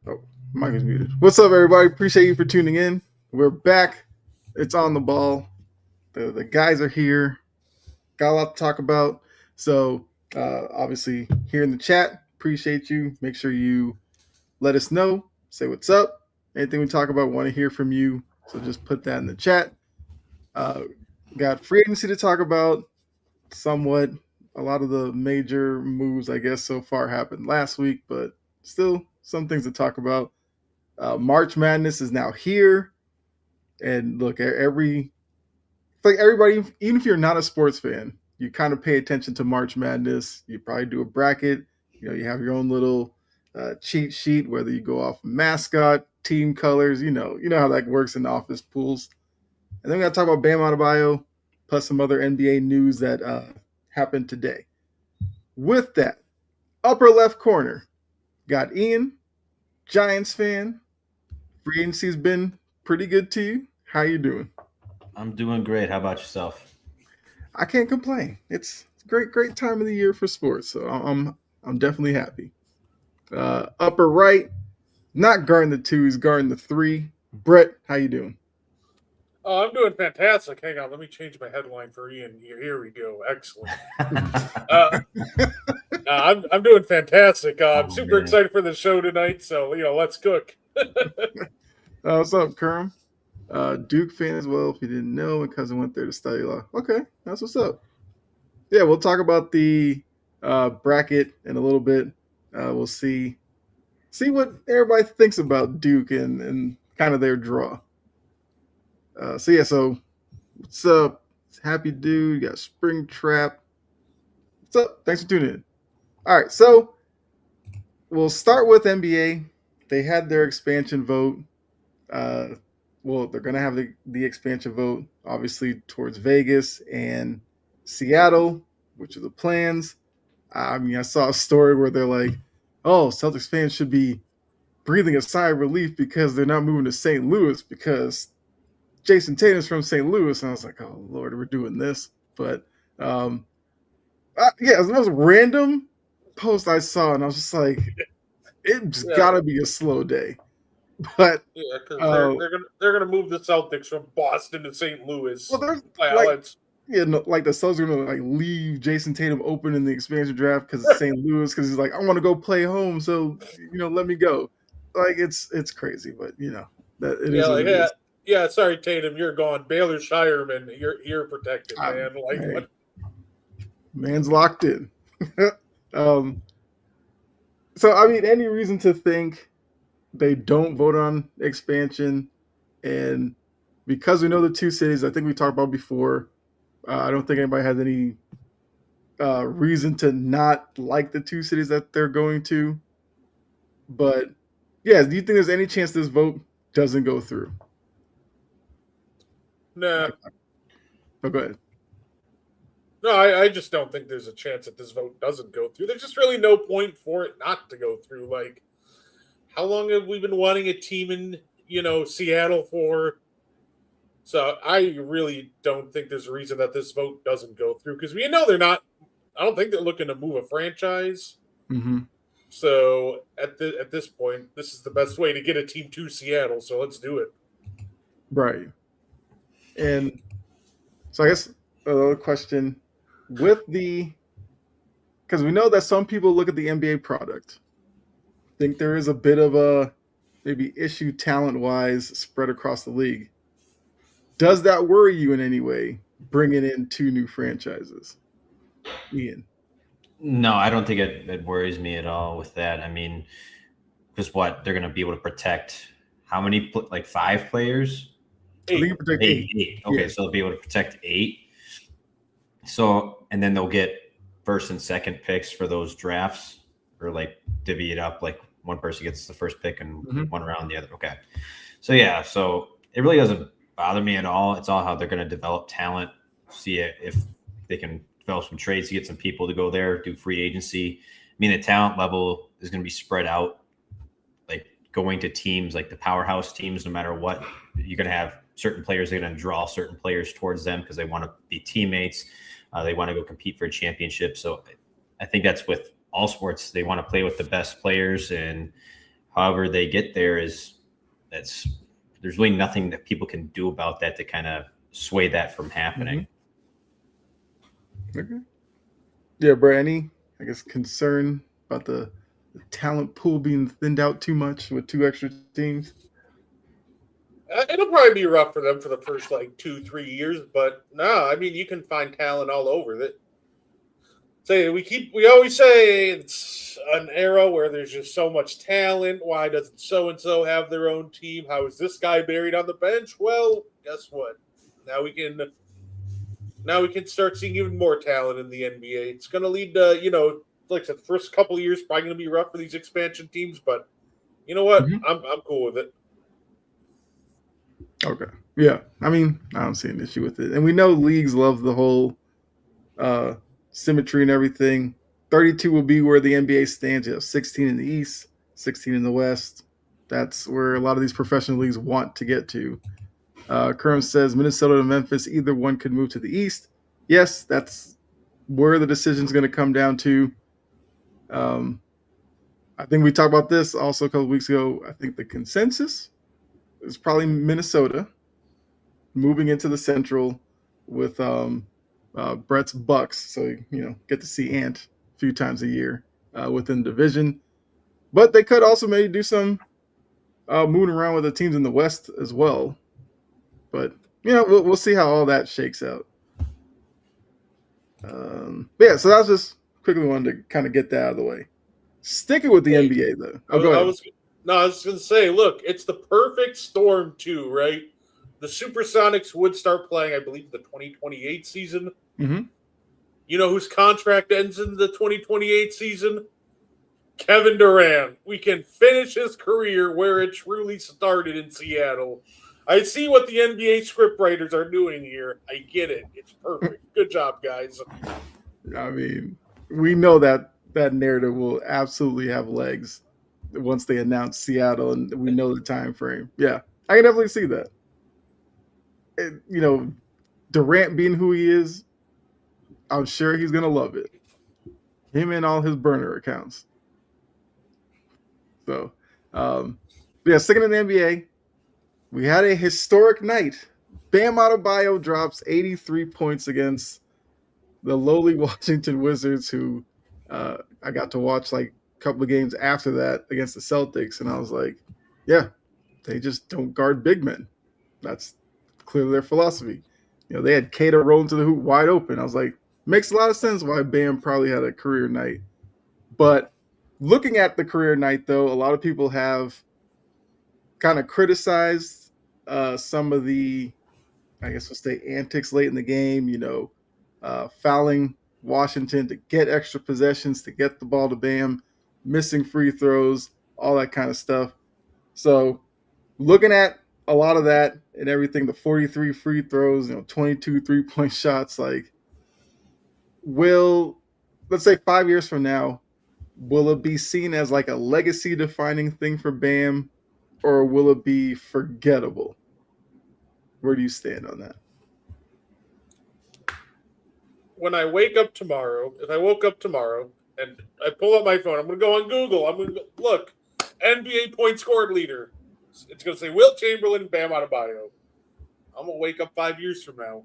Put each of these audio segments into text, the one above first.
Oh, mic is muted. What's up, everybody? Appreciate you for tuning in. We're back. It's on the ball. The guys are here. Got a lot to talk about. So, obviously, here in the chat, appreciate you. Make sure you let us know. Say what's up. Anything we talk about, want to hear from you. So, just put that in the chat. Uh, got free agency to talk about. Somewhat. A lot of the major moves, I guess, so far happened last week, but still some things to talk about. March Madness is now here, and look, like everybody, even if you're not a sports fan, you kind of pay attention to March Madness. You probably do a bracket. You have your own little cheat sheet, whether you go off mascot, team colors. You know how that works in office pools. And then we got to talk about Bam Adebayo, plus some other NBA news that happened today. With that, upper left corner, got Ian, Giants fan. Free agency's been pretty good to you. How you doing? I'm doing great. How about yourself? I can't complain. It's a great time of the year for sports, so I'm definitely happy. Upper right, not guarding the two, he's guarding the three. Brett, how you doing? Oh, I'm doing fantastic. Hang on, let me change my headline for Ian. Here we go. Excellent. I'm doing fantastic. I'm super excited for the show tonight. So let's cook. What's up, Kerm? Duke fan as well. If you didn't know, my cousin went there to study law. Okay, that's what's up. Yeah, we'll talk about the bracket in a little bit. We'll see what everybody thinks about Duke and kind of their draw. So what's up? It's Happy Dude. You got Spring Trap. What's up? Thanks for tuning in. All right, so we'll start with NBA. They had their expansion vote. They're going to have the expansion vote, obviously, towards Vegas and Seattle, which are the plans. I saw a story where they're like, oh, Celtics fans should be breathing a sigh of relief because they're not moving to St. Louis because Jason Tatum's from St. Louis. And I was like, oh, Lord, we're doing this. But, it was the most random post I saw, and I was just like, it's got to be a slow day. But because they're gonna move the Celtics from Boston to St. Louis. Well, there's like the Celtics are gonna like leave Jason Tatum open in the expansion draft because it's St. Louis because he's like, I want to go play home, so let me go. Like it's crazy, but that it is what it is. Yeah, sorry Tatum, you're gone. Baylor Shireman, you're protected, man. What? Man's locked in. So I mean, any reason to think they don't vote on expansion, and because we know the two cities, I think we talked about before. I don't think anybody has any reason to not like the two cities that they're going to. But yeah, do you think there's any chance this vote doesn't go through? Nah. Oh, go ahead. No, I just don't think there's a chance that this vote doesn't go through. There's just really no point for it not to go through. Like, how long have we been wanting a team in, Seattle for? So I really don't think there's a reason that this vote doesn't go through because we know they're not. I don't think they're looking to move a franchise. Mm-hmm. So at this point, this is the best way to get a team to Seattle. So let's do it. Right. And so I guess another question because we know that some people look at the NBA product, think there is a bit of a maybe issue talent-wise spread across the league. Does that worry you in any way, bringing in two new franchises? Ian? No, I don't think it worries me at all with that. I mean, because they're going to be able to protect how many, like 5 players? 8. Eight. Okay, yeah. So they'll be able to protect 8. So, and then they'll get first and second picks for those drafts, or like divvy it up, like one person gets the first pick and one round the other. Okay. So yeah, so it really doesn't bother me at all. It's all how they're going to develop talent, see if they can develop some trades to get some people to go there, do free agency. I mean, the talent level is going to be spread out, like going to teams like the powerhouse teams, no matter what. You're going to have certain players, they're going to draw certain players towards them because they want to be teammates. They want to go compete for a championship. So I think that's with all sports. They want to play with the best players, and however they get there there's really nothing that people can do about that to kind of sway that from happening. Okay. Yeah, Brad, I guess, concern about the talent pool being thinned out too much with 2 extra teams? It'll probably be rough for them for the first 2-3 years, but no, I mean you can find talent all over that. We always say it's an era where there's just so much talent. Why doesn't so and so have their own team? How is this guy buried on the bench? Well, guess what? Now we can start seeing even more talent in the NBA. It's going to lead to like I said, the first couple of years probably going to be rough for these expansion teams, but you know what? I'm cool with it. Okay. Yeah. I mean, I don't see an issue with it. And we know leagues love the whole symmetry and everything. 32 will be where the NBA stands. You have 16 in the East, 16 in the West. That's where a lot of these professional leagues want to get to. Curran says Minnesota and Memphis, either one could move to the East. Yes, that's where the decision is going to come down to. I think we talked about this also a couple of weeks ago. I think the consensus is probably Minnesota moving into the Central with Brett's Bucks. So, get to see Ant a few times a year within the division. But they could also maybe do some moving around with the teams in the West as well. But, we'll see how all that shakes out. So that's just quickly wanted to kind of get that out of the way. Sticking with the NBA, though. I was going to say, look, it's the perfect storm, too, right? The Supersonics would start playing, I believe, the 2028 season. Mm-hmm. You know whose contract ends in the 2028 season? Kevin Durant. We can finish his career where it truly started in Seattle. I see what the NBA scriptwriters are doing here. I get it. It's perfect. Good job, guys. I mean, we know that narrative will absolutely have legs once they announce Seattle and we know the time frame. Yeah, I can definitely see that. Durant being who he is, I'm sure he's going to love it. Him and all his burner accounts. So, sticking in the NBA, we had a historic night. Bam Adebayo drops 83 points against the lowly Washington Wizards, who I got to watch like a couple of games after that against the Celtics, and I was like, yeah, they just don't guard big men. That's clearly their philosophy. They had Kata rolling to the hoop wide open. I was like, makes a lot of sense why Bam probably had a career night. But looking at the career night, though, a lot of people have kind of criticized some of the, I guess we'll say, antics late in the game, fouling Washington to get extra possessions, to get the ball to Bam, missing free throws, all that kind of stuff. So looking at a lot of that and everything, the 43 free throws, 22 3-point shots, like, let's say 5 years from now, will it be seen as like a legacy defining thing for Bam, or will it be forgettable? Where do you stand on that? When I wake up tomorrow, if I woke up tomorrow and I pull up my phone, I'm going to go on Google. I'm going to look, NBA point scored leader. It's going to say Wilt Chamberlain, Bam Adebayo. I'm going to wake up 5 years from now.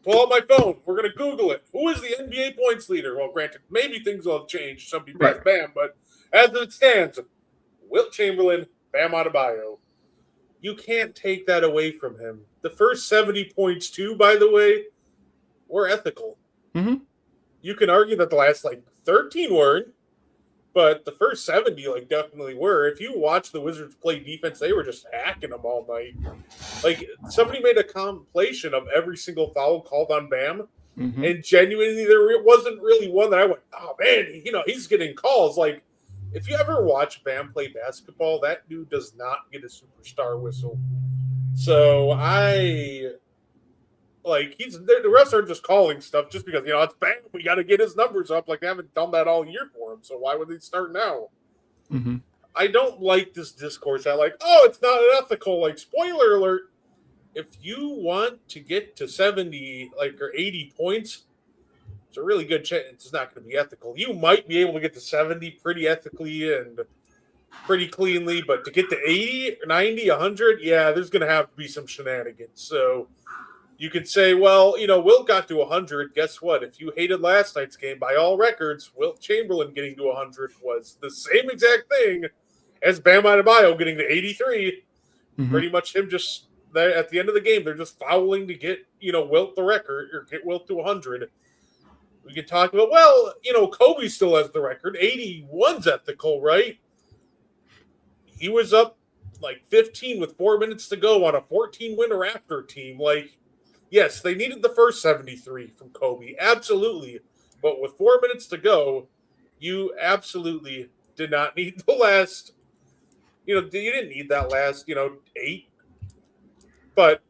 Pull up my phone. We're going to Google it. Who is the NBA points leader? Well, granted, maybe things will have changed. Somebody passed Bam, but as it stands, Wilt Chamberlain, Bam Adebayo. You can't take that away from him. The first 70 points, too, by the way, were ethical. Mm-hmm. You can argue that the last 13 weren't, but the first 70 definitely were. If you watch the Wizards play defense, they were just hacking them all night. Somebody made a compilation of every single foul called on Bam, and genuinely there wasn't really one that I went, oh man, he's getting calls. If you ever watch Bam play basketball, that dude does not get a superstar whistle. So the refs aren't just calling stuff just because, it's Bam. We got to get his numbers up. They haven't done that all year for him. So why would they start now? Mm-hmm. I don't like this discourse. It's not unethical. Spoiler alert. If you want to get to 70, or 80 points, it's a really good chance it's not going to be ethical. You might be able to get to 70 pretty ethically and pretty cleanly, but to get to 80, 90, 100, yeah, there's going to have to be some shenanigans. So you could say, well, Wilt got to 100. Guess what? If you hated last night's game, by all records, Wilt Chamberlain getting to 100 was the same exact thing as Bam Adebayo getting to 83. Mhm. Pretty much him just at the end of the game, they're just fouling to get, Wilt the record or get Wilt to 100. We can talk about, well, Kobe still has the record. 81's ethical, right? He was up like 15 with 4 minutes to go on a 14-win Raptor team. Like, yes, they needed the first 73 from Kobe. Absolutely. But with 4 minutes to go, you absolutely did not need the last, you didn't need that last, 8. But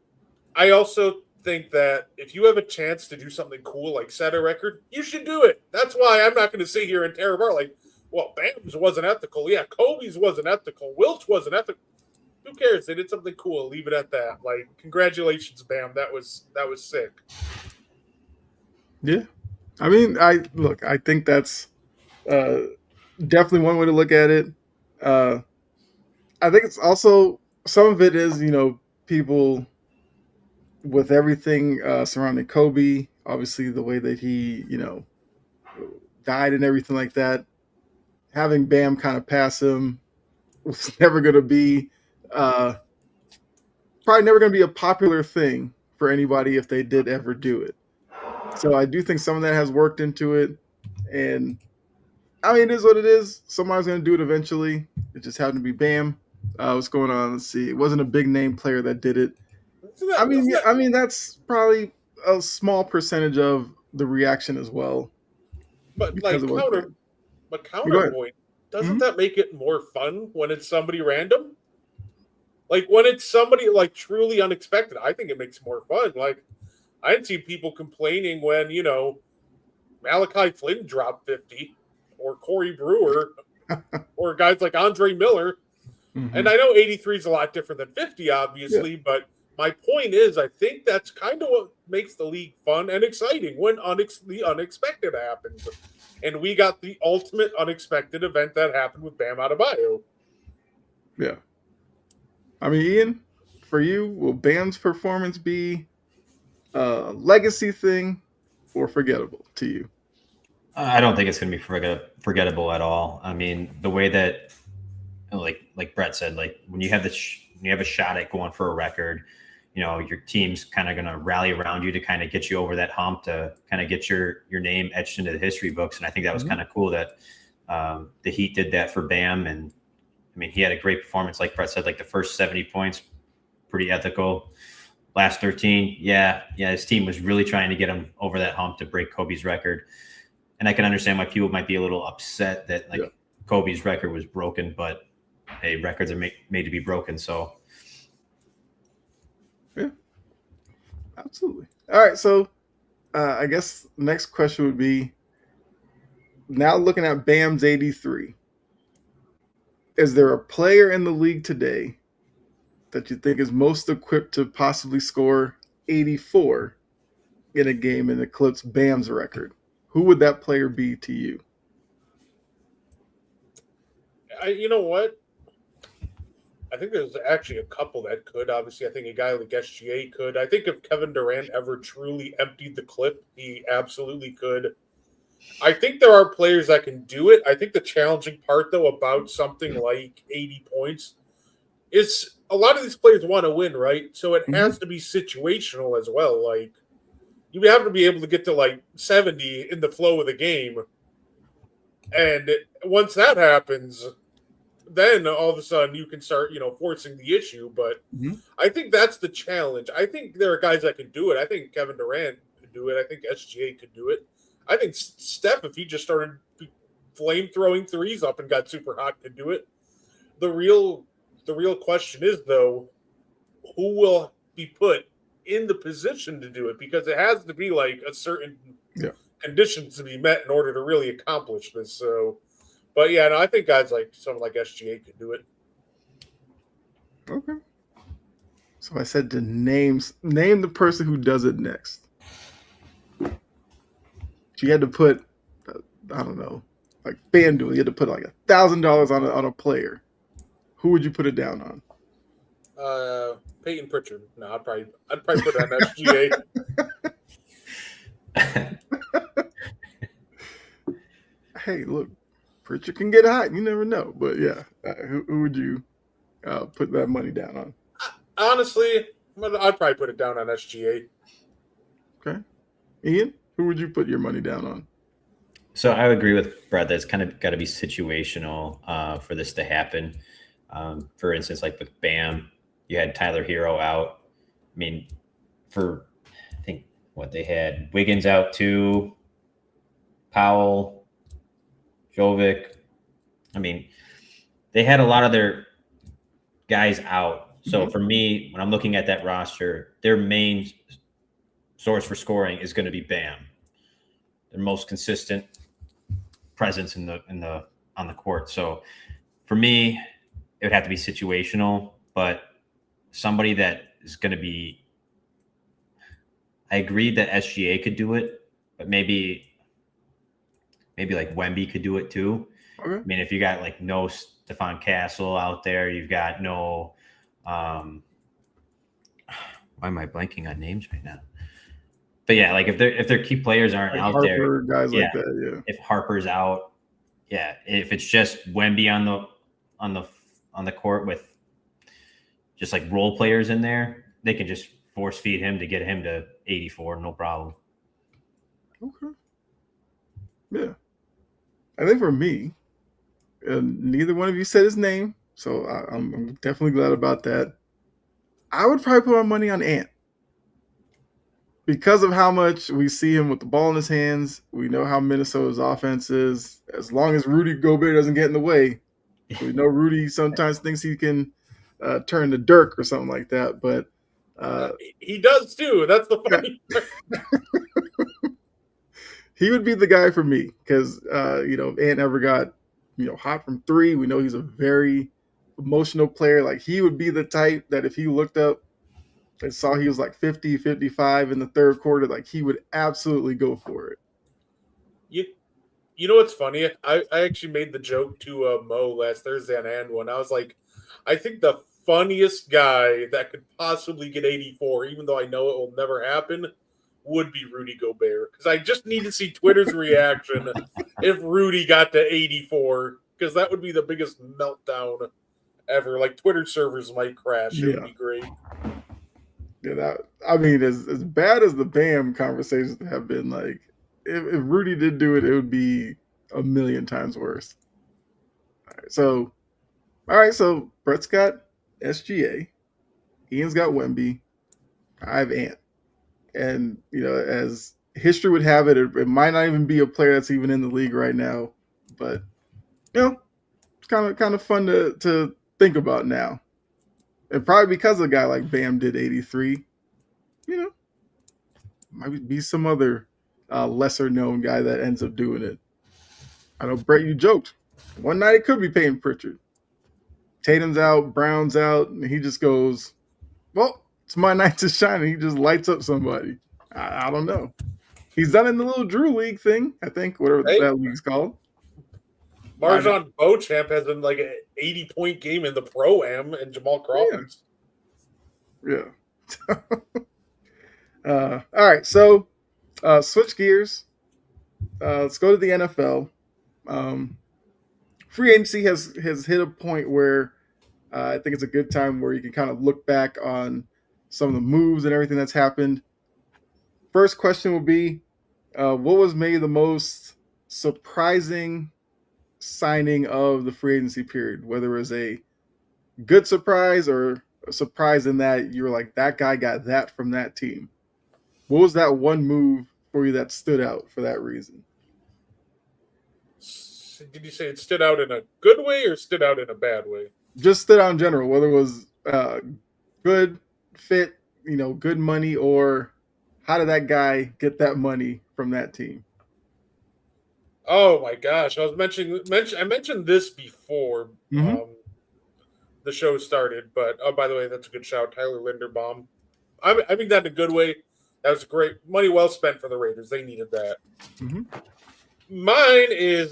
I also think that if you have a chance to do something cool like set a record, you should do it. That's why I'm not going to sit here and tear apart like, well, Bam's wasn't ethical. Yeah, Kobe's wasn't ethical. Wilt wasn't ethical. Who cares? They did something cool. Leave it at that. Like, congratulations, Bam. That was sick. Yeah. I mean, I think that's definitely one way to look at it. I think it's also, some of it is, people with everything surrounding Kobe, obviously the way that he, died and everything like that. Having Bam kind of pass him was never going to be, probably never going to be a popular thing for anybody if they did ever do it. So I do think some of that has worked into it. And I mean, it is what it is. Somebody's going to do it eventually. It just happened to be Bam. What's going on? Let's see. It wasn't a big name player that did it. I mean, that's probably a small percentage of the reaction as well. But like counterpoint, doesn't that make it more fun when it's somebody random? Like when it's somebody like truly unexpected, I think it makes more fun. Like I didn't see people complaining when, Malachi Flynn dropped 50 or Corey Brewer or guys like Andre Miller. Mm-hmm. And I know 83 is a lot different than 50, obviously, but my point is I think that's kind of what makes the league fun and exciting when the unexpected happens. And we got the ultimate unexpected event that happened with Bam Adebayo. Yeah. I mean, Ian, for you, will Bam's performance be a legacy thing or forgettable to you? I don't think it's going to be forgettable at all. I mean, the way that, like Brett said, like when you have when you have a shot at going for a record, your team's kind of going to rally around you to kind of get you over that hump, to kind of get your name etched into the history books. And I think that was kind of cool that the Heat did that for Bam. And I mean, he had a great performance, like Brett said, like the first 70 points, pretty ethical. Last 13, yeah, his team was really trying to get him over that hump to break Kobe's record. And I can understand why people might be a little upset that Kobe's record was broken, but hey, records are made to be broken. So yeah, absolutely. All right, so I guess the next question would be, now looking at Bam's 83, is there a player in the league today that you think is most equipped to possibly score 84 in a game and eclipse Bam's record? Who would that player be to you? You know what? I think there's actually a couple that could. Obviously, I think a guy like SGA could. I think if Kevin Durant ever truly emptied the clip, he absolutely could. I think there are players that can do it. I think the challenging part, though, about something like 80 points is a lot of these players want to win, right? So it has to be situational as well. Like, you have to be able to get to like 70 in the flow of the game. And once that happens, then all of a sudden you can start, forcing the issue. But I think that's the challenge. I think there are guys that can do it. I think Kevin Durant could do it. I think SGA could do it. I think Steph, if he just started flame throwing threes up and got super hot, could do it. The real question is, though, who will be put in the position to do it? Because it has to be like a certain conditions to be met in order to really accomplish this. So, but yeah, no, I think guys like someone like SGA could do it. Okay. So I said to name the person who does it next. You had to put, I don't know, like FanDuel, you had to put like $1,000 on a player. who would you put it down on? Peyton Pritchard. No, I'd probably put it on SGA. Hey, look, Pritchard can get hot. You never know. But yeah, who would you put that money down on? Honestly, I'd probably put it down on SGA. Okay. Ian, who would you put your money down on? So I would agree with Brett that it's kind of got to be situational for this to happen. For instance, like with Bam, you had Tyler Hero out. I mean, I think what they had Wiggins out too, Powell, Jovic. I mean, they had a lot of their guys out. So for me, when I'm looking at that roster, their main source for scoring is going to be Bam. Their most consistent presence on the court. So for me, it would have to be situational, but somebody that is going to be. I agreed that SGA could do it, but maybe like Wemby could do it too. Okay. I mean, if you got like no Stephon Castle out there, you've got no. Why am I blanking on names right now? But yeah, like if their key players aren't like out Harper, there, guys like that, yeah. If Harper's out, yeah. If it's just Wemby on the court with just like role players in there, they can just force feed him to get him to 84, no problem. Okay. Yeah. I think for me, neither one of you said his name, so I'm definitely glad about that. I would probably put my money on Ant. Because of how much we see him with the ball in his hands, we know how Minnesota's offense is. As long as Rudy Gobert doesn't get in the way, we know Rudy sometimes thinks he can turn to Dirk or something like that. But he does too. That's the funny part. He would be the guy for me because if Ant ever got hot from three, we know he's a very emotional player. Like he would be the type that if he looked up and saw he was like 50, 55 in the third quarter, like he would absolutely go for it. You know what's funny? I actually made the joke to Mo last Thursday on And One. I was like, I think the funniest guy that could possibly get 84, even though I know it will never happen, would be Rudy Gobert. Because I just need to see Twitter's reaction if Rudy got to 84, because that would be the biggest meltdown ever. Like Twitter servers might crash. It would be great. Yeah, as bad as the Bam conversations have been, like if Rudy did do it, it would be a million times worse. All right, so Brett's got SGA, Ian's got Wemby, I have Ant, and as history would have it, it might not even be a player that's even in the league right now, but it's kind of fun to think about now. And probably because a guy like Bam did 83, might be some other lesser known guy that ends up doing it. I know, Brett, you joked. One night it could be Peyton Pritchard. Tatum's out, Brown's out, and he just goes, well, it's my night to shine, and he just lights up somebody. I don't know. He's done it in the little Drew League thing, I think, whatever that league's called. Marjan Beauchamp has been like an 80-point game in the Pro-Am, and Jamal Crawford. Yeah. All right, so switch gears. Let's go to the NFL. Free agency has hit a point where I think it's a good time where you can kind of look back on some of the moves and everything that's happened. First question will be, what was maybe the most surprising signing of the free agency period? Whether it was a good surprise or a surprise in that you were like, that guy got that from that team. What was that one move for you that stood out for that reason? Did you say it stood out in a good way or stood out in a bad way? Just stood out in general, whether it was good fit, good money, or how did that guy get that money from that team? Oh my gosh, I mentioned this before the show started, but by the way, that's a good shout, Tyler Linderbaum. I mean that in a good way. That was great money, well spent for the Raiders. They needed that. Mm-hmm. Mine is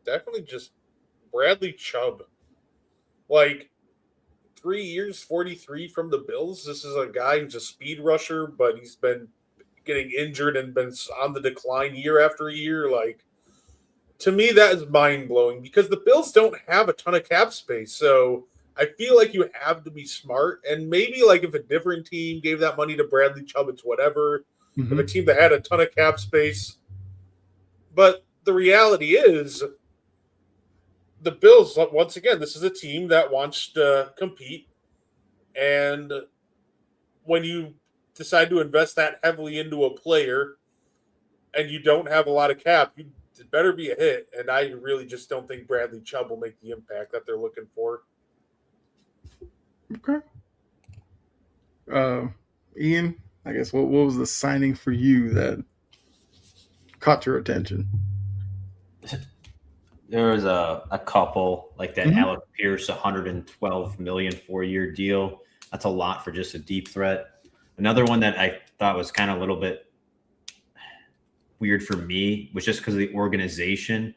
definitely just Bradley Chubb. Like 3 years, 43 from the Bills. This is a guy who's a speed rusher, but he's been getting injured and been on the decline year after year. Like, to me, that is mind blowing because the Bills don't have a ton of cap space. So I feel like you have to be smart. And maybe, like, if a different team gave that money to Bradley Chubb, it's whatever. If a team that had a ton of cap space. But the reality is, the Bills, once again, this is a team that wants to compete. And when you decide to invest that heavily into a player and you don't have a lot of cap, it better be a hit. And I really just don't think Bradley Chubb will make the impact that they're looking for. Okay. Ian, I guess what was the signing for you that caught your attention? There was a couple like that. Mhm. Alec Pierce, 112 million 4-year deal. That's a lot for just a deep threat. Another one that I thought was kind of a little bit weird for me was just because of the organization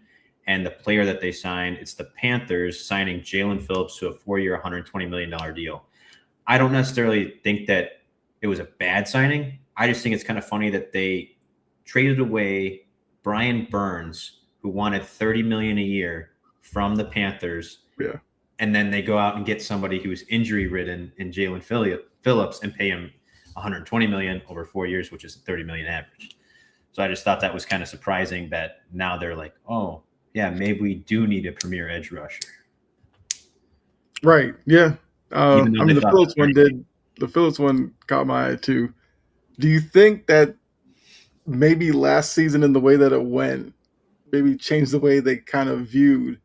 and the player that they signed. It's the Panthers signing Jalen Phillips to a 4-year, $120 million deal. I don't necessarily think that it was a bad signing. I just think it's kind of funny that they traded away Brian Burns, who wanted $30 million a year from the Panthers. Yeah. And then they go out and get somebody who is injury ridden in Jalen Phillips and pay him $120 million over 4 years, which is $30 million average. So I just thought that was kind of surprising that now they're like, oh, yeah, maybe we do need a premier edge rusher. Right. Yeah. I mean, the Phillips one caught my eye too. Do you think that maybe last season and the way that it went maybe changed the way they kind of viewed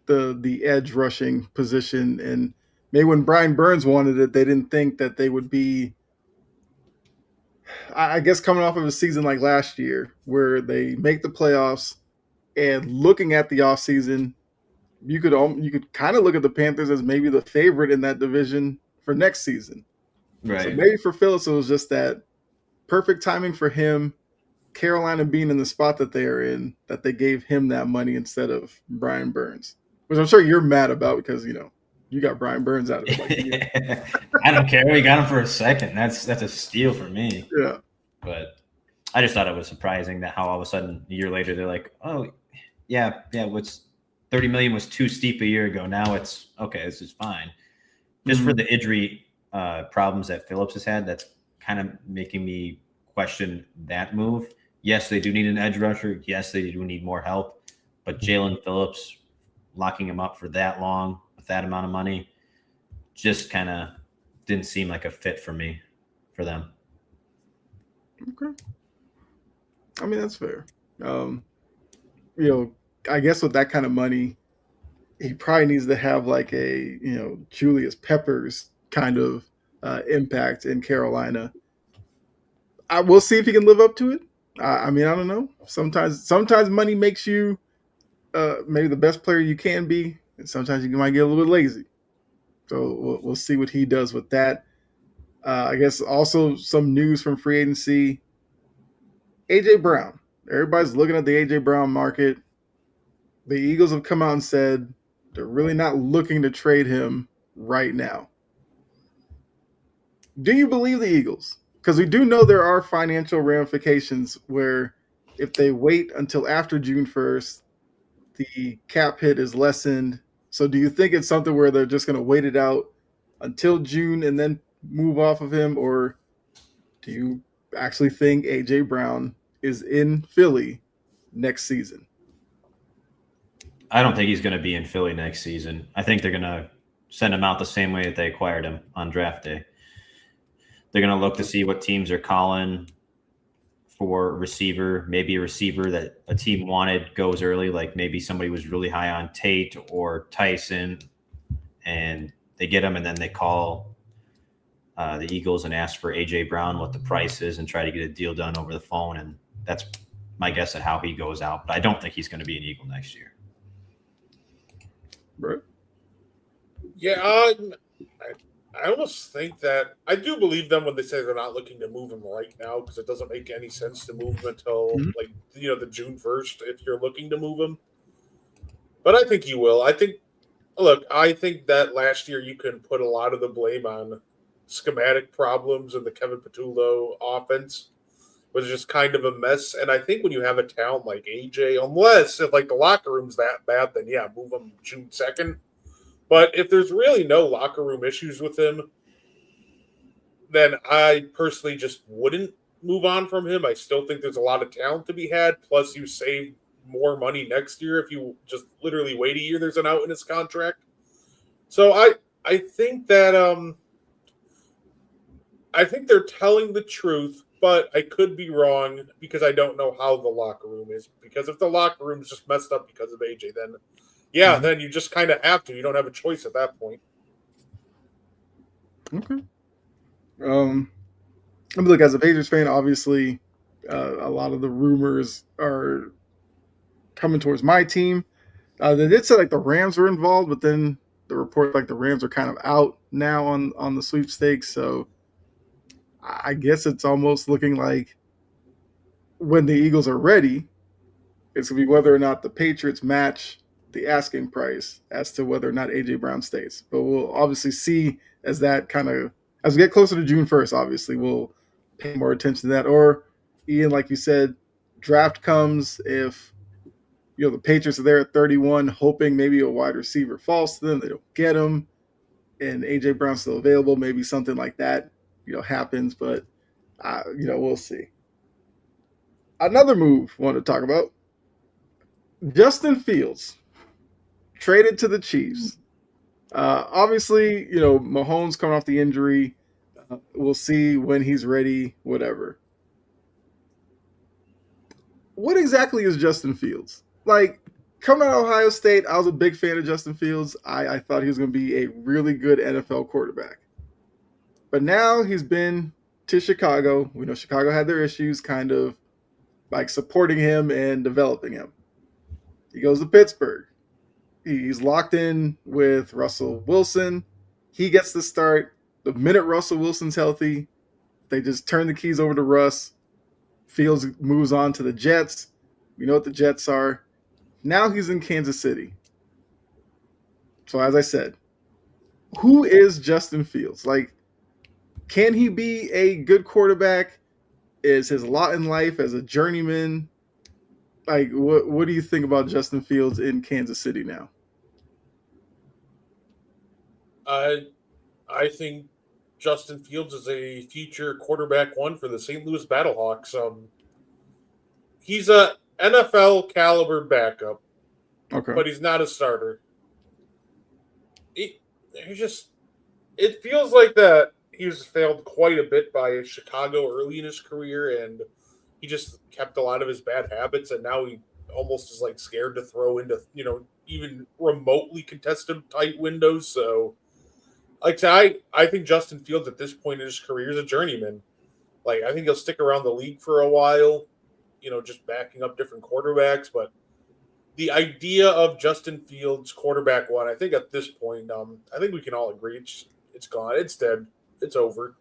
the edge rushing position? And maybe when Brian Burns wanted it, they didn't think that they would be, I guess, coming off of a season like last year where they make the playoffs and looking at the offseason, you could kind of look at the Panthers as maybe the favorite in that division for next season. Right. So maybe for Phillips, it was just that perfect timing for him, Carolina being in the spot that they are in, that they gave him that money instead of Brian Burns, which I'm sure you're mad about because, you got Brian Burns out of it. I don't care. We got him for a second. That's a steal for me. Yeah. But I just thought it was surprising that how all of a sudden a year later they're like, oh, yeah, what's 30 million was too steep a year ago. Now it's okay. This is fine. Just for the injury problems that Phillips has had, that's kind of making me question that move. Yes, they do need an edge rusher. Yes, they do need more help. But Jalen Phillips, locking him up for that long with that amount of money, just kind of didn't seem like a fit for me, for them. Okay. I mean, that's fair. I guess with that kind of money, he probably needs to have like a, Julius Peppers kind of impact in Carolina. We'll see if he can live up to it. I mean, I don't know. Sometimes money makes you maybe the best player you can be, and sometimes you might get a little bit lazy. So we'll see what he does with that. I guess also some news from free agency. AJ Brown. Everybody's looking at the AJ Brown market. The Eagles have come out and said they're really not looking to trade him right now. Do you believe the Eagles? Because we do know there are financial ramifications where if they wait until after June 1st, the cap hit is lessened. So do you think it's something where they're just going to wait it out until June and then move off of him? Or do you actually think AJ Brown is in Philly next season? I don't think he's going to be in Philly next season. I think they're going to send him out the same way that they acquired him on draft day. They're going to look to see what teams are calling for receiver. Maybe a receiver that a team wanted goes early, like maybe somebody was really high on Tate or Tyson, and they get him, and then they call the Eagles and ask for AJ Brown, what the price is, and try to get a deal done over the phone. And that's my guess at how he goes out. But I don't think he's going to be an Eagle next year. Right. Yeah, I almost think that I do believe them when they say they're not looking to move him right now because it doesn't make any sense to move him until the June 1st if you're looking to move him. But I think you will. I think Look, I think that last year you can put a lot of the blame on schematic problems in the Kevin Patullo offense. It was just kind of a mess. And I think when you have a talent like AJ, unless if like the locker room's that bad, then yeah, move him June 2nd. But if there's really no locker room issues with him, then I personally just wouldn't move on from him. I still think there's a lot of talent to be had. Plus, you save more money next year if you just literally wait a year. There's an out in his contract. So I think that I think they're telling the truth, but I could be wrong because I don't know how the locker room is. Because if the locker room's just messed up because of AJ, then yeah, Mm-hmm. then you just kind of have to. You don't have a choice at that point. Okay. I mean, look, as a Patriots fan, obviously, a lot of the rumors are coming towards my team. They did say like the Rams were involved, but then the report like the Rams are kind of out now on the sweepstakes. So I guess it's almost looking like when the Eagles are ready, it's gonna be whether or not the Patriots match the asking price as to whether or not AJ Brown stays. But we'll obviously see as that kind of as we get closer to June 1st. Obviously, we'll pay more attention to that. Or Ian, like you said, draft comes if the Patriots are there at 31, hoping maybe a wide receiver falls to them. They don't get him, and AJ Brown's still available. Maybe something like that, happens. But we'll see. Another move I want to talk about: Justin Fields traded to the Chiefs. Obviously, Mahomes coming off the injury. We'll see when he's ready. Whatever. What exactly is Justin Fields? Like, coming out of Ohio State, I was a big fan of Justin Fields. I thought he was going to be a really good NFL quarterback. But now he's been to Chicago. We know Chicago had their issues kind of like supporting him and developing him. He goes to Pittsburgh. He's locked in with Russell Wilson. He gets the start. The minute Russell Wilson's healthy, they just turn the keys over to Russ. Fields moves on to the Jets. We know what the Jets are. Now he's in Kansas City. So as I said, who is Justin Fields? Like, can he be a good quarterback? Is his lot in life as a journeyman? Like, what do you think about Justin Fields in Kansas City now? I think Justin Fields is a future quarterback one for the St. Louis Battlehawks. He's a NFL caliber backup, Okay. but he's not a starter. It feels like that he was failed quite a bit by Chicago early in his career, and he just kept a lot of his bad habits, and now he almost is like scared to throw into even remotely contested tight windows. So, like I think Justin Fields at this point in his career is a journeyman. Like I think he'll stick around the league for a while, just backing up different quarterbacks, but the idea of Justin Fields quarterback one, I think at this point, I think we can all agree it's gone. It's dead. It's over.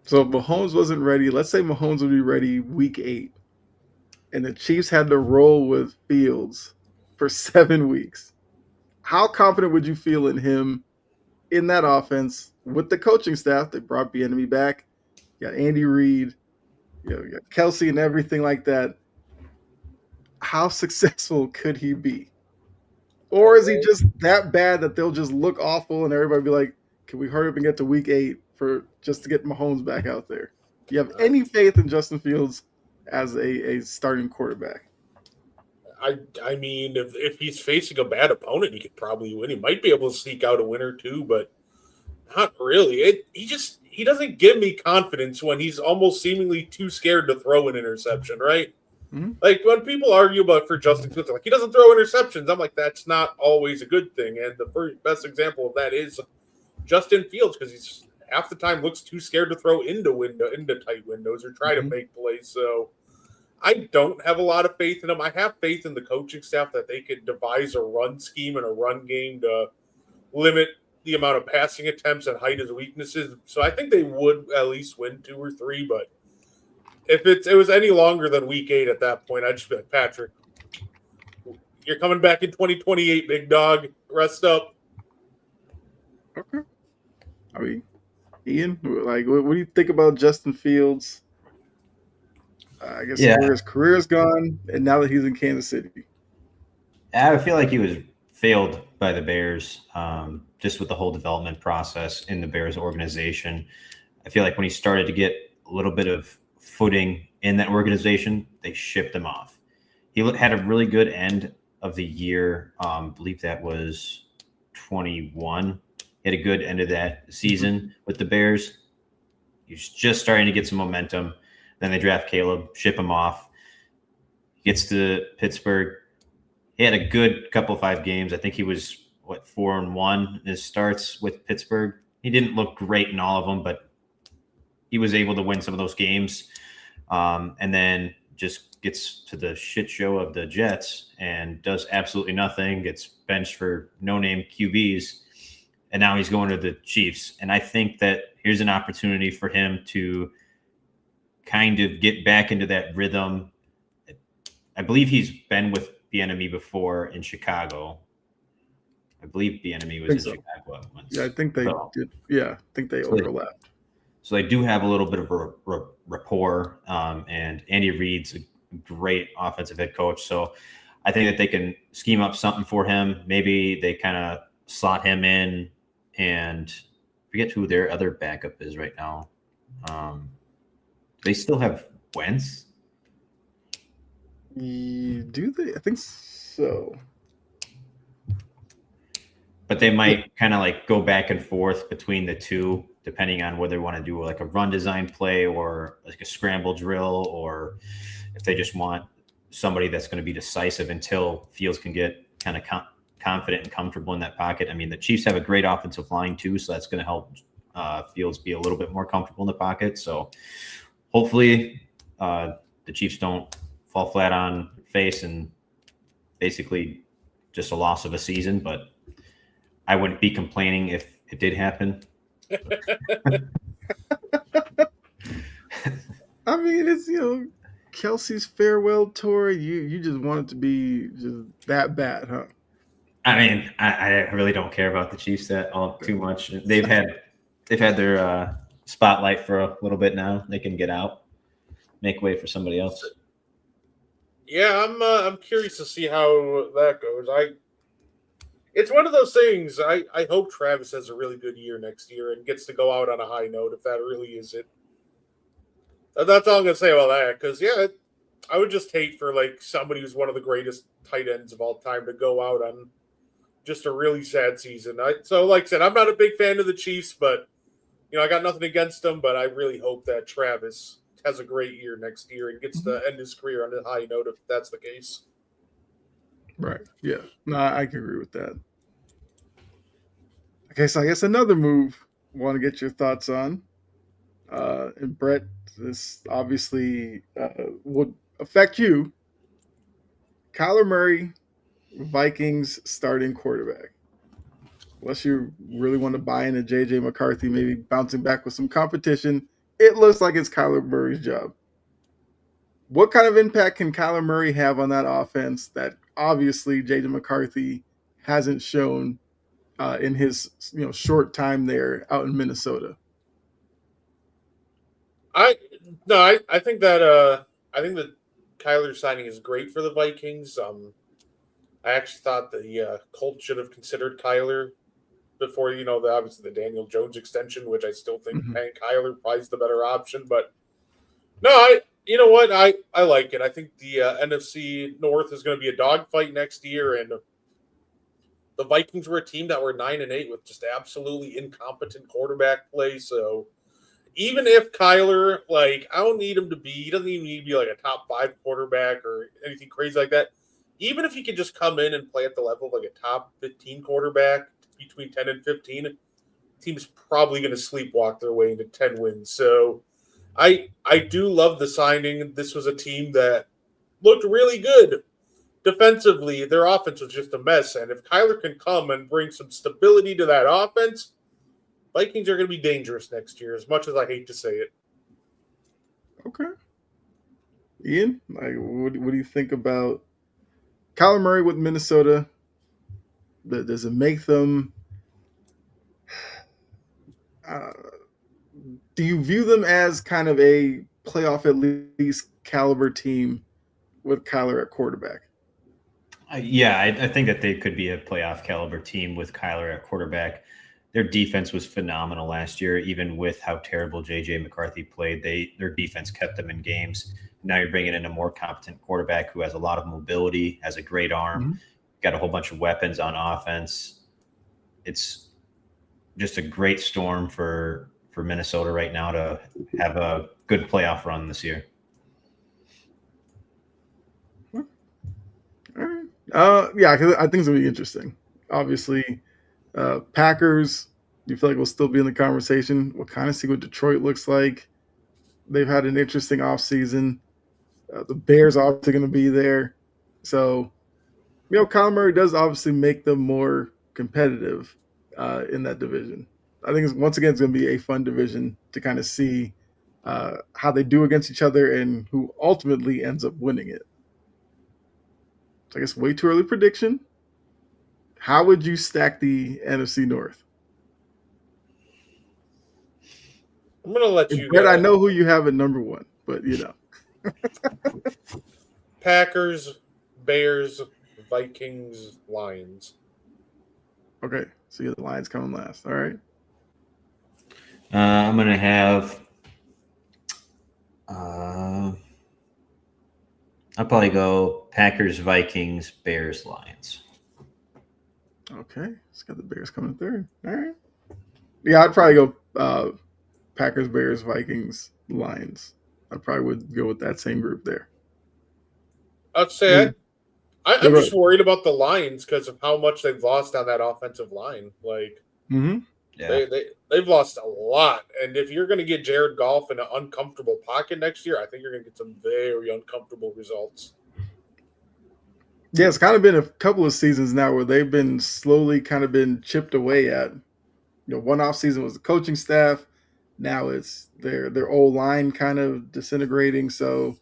So if Mahomes wasn't ready, let's say Mahomes would be ready week 8, and the Chiefs had to roll with Fields for 7 weeks. How confident would you feel in him in that offense with the coaching staff? They brought Bieniemy back. You got Andy Reid, you got Kelsey and everything like that. How successful could he be? Or is he just that bad that they'll just look awful and everybody be like, can we hurry up and get to week 8 for just to get Mahomes back out there? Do you have any faith in Justin Fields as a starting quarterback? I mean, if he's facing a bad opponent, he could probably win. He might be able to sneak out a win or two, but not really. He doesn't give me confidence when he's almost seemingly too scared to throw an interception, right? Mm-hmm. Like when people argue about for Justin Fields, like he doesn't throw interceptions. I'm like, that's not always a good thing. And the best example of that is Justin Fields because he's half the time looks too scared to throw into tight windows or try to make plays. So I don't have a lot of faith in him. I have faith in the coaching staff that they could devise a run scheme and a run game to limit the amount of passing attempts and hide his weaknesses. So I think they would at least win 2 or 3. But if it was any longer than week 8 at that point, I'd just be like, Patrick, You're coming back in 2028, big dog. Rest up. Okay. I mean, Ian, like, what do you think about Justin Fields? I guess Yeah, where his career's gone, and now that he's in Kansas City. I feel like he was failed by the Bears, just with the whole development process in the Bears organization. I feel like when he started to get a little bit of footing in that organization, they shipped him off. He had a really good end of the year. I believe that was 21. He had a good end of that season with the Bears. He's just starting to get some momentum. Then they draft Caleb, ship him off. He gets to Pittsburgh. He had a good couple of 5 games. I think he was 4-1 in his starts with Pittsburgh. He didn't look great in all of them, but he was able to win some of those games. And then just gets to the shit show of the Jets and does absolutely nothing, gets benched for no-name QBs, and now he's going to the Chiefs. And I think that here's an opportunity for him to kind of get back into that rhythm. I believe he's been with Bieniemy before in Chicago. I believe Bieniemy was in Chicago once. Yeah, I think they did. Yeah, I think they overlapped. So they do have a little bit of a rapport. And Andy Reid's a great offensive head coach. So I think that they can scheme up something for him. Maybe they kind of slot him in, and forget who their other backup is right now. They still have Wentz. Do they? I think so. But they might kind of like go back and forth between the two, depending on whether they want to do like a run design play or like a scramble drill, or if they just want somebody that's going to be decisive until Fields can get kind of confident and comfortable in that pocket. I mean, the Chiefs have a great offensive line too, so that's going to help Fields be a little bit more comfortable in the pocket. So hopefully the Chiefs don't fall flat on their face and basically just a loss of a season, but I wouldn't be complaining if it did happen. I mean, it's, Kelsey's farewell tour. You just want it to be just that bad, huh? I mean, I really don't care about the Chiefs all too much. They've had their spotlight for a little bit now. They can get out, make way for somebody else. Yeah, I'm curious to see how that goes. It's one of those things. I hope Travis has a really good year next year and gets to go out on a high note, if that really is it. That's all I'm gonna say about that. Because I would just hate for like somebody who's one of the greatest tight ends of all time to go out on just a really sad season. So like I said, I'm not a big fan of the Chiefs, but I got nothing against them. But I really hope that Travis has a great year next year and gets to end his career on a high note if that's the case. Right. Yeah. No, I can agree with that. Okay, so I guess another move I want to get your thoughts on. And Brett, this obviously would affect you. Kyler Murray, Vikings starting quarterback. Unless you really want to buy into JJ McCarthy, maybe bouncing back with some competition, it looks like it's Kyler Murray's job. What kind of impact can Kyler Murray have on that offense that obviously JJ McCarthy hasn't shown in his short time there out in Minnesota? I think that Kyler signing is great for the Vikings. I actually thought the Colts should have considered Kyler before obviously the Daniel Jones extension, which I still think paying Kyler probably is the better option. But no, you know what, I like it. I think the NFC North is going to be a dogfight next year, and the Vikings were a team that were 9-8 with just absolutely incompetent quarterback play. So even if Kyler, I don't need him to be, he doesn't even need to be like a top 5 quarterback or anything crazy like that. Even if he could just come in and play at the level of like a top 15 quarterback between 10 and 15, team's probably going to sleepwalk their way into 10 wins. So I do love the signing. This was a team that looked really good defensively. Their offense was just a mess. And if Kyler can come and bring some stability to that offense, Vikings are going to be dangerous next year, as much as I hate to say it. Okay. Ian, what do you think about Kyler Murray with Minnesota, does it make them? Uh, do you view them as kind of a playoff at least caliber team with Kyler at quarterback? I think that they could be a playoff caliber team with Kyler at quarterback. Their defense was phenomenal last year, even with how terrible J.J. McCarthy played. Their defense kept them in games. Now you're bringing in a more competent quarterback who has a lot of mobility, has a great arm, got a whole bunch of weapons on offense. It's just a great storm for Minnesota right now to have a good playoff run this year. Yeah, cause I think it's gonna be interesting. Obviously, Packers. You feel like we'll still be in the conversation. We'll kind of see what Detroit looks like. They've had an interesting offseason. The Bears are obviously going to be there. So, Kyler Murray does obviously make them more competitive in that division. I think once again, it's going to be a fun division to kind of see how they do against each other and who ultimately ends up winning it. So I guess way too early prediction. How would you stack the NFC North? I'm going to let you go. I know who you have at number one, but Packers, Bears, Vikings, Lions. Okay, so you have the Lions coming last. All right. I'm going to have I'll probably go Packers, Vikings, Bears, Lions. Okay, it's got the Bears coming third. All right. Yeah, I'd probably go Packers, Bears, Vikings, Lions. I probably would go with that same group there. I'd say I'm just worried about the Lions because of how much they've lost on that offensive line. Like, they've lost a lot. And if you're going to get Jared Goff in an uncomfortable pocket next year, I think you're going to get some very uncomfortable results. Yeah, it's kind of been a couple of seasons now where they've been slowly kind of been chipped away at. One off season was the coaching staff. Now it's their old line kind of disintegrating. So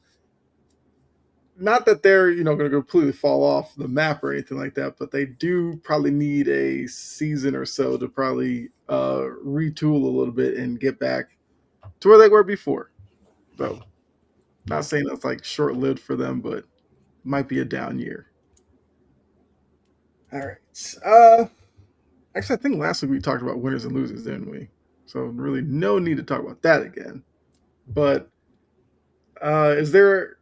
not that they're, going to completely fall off the map or anything like that, but they do probably need a season or so to probably retool a little bit and get back to where they were before. So not saying that's like short-lived for them, but might be a down year. All right. Actually, I think last week we talked about winners and losers, didn't we? So really no need to talk about that again. But is there,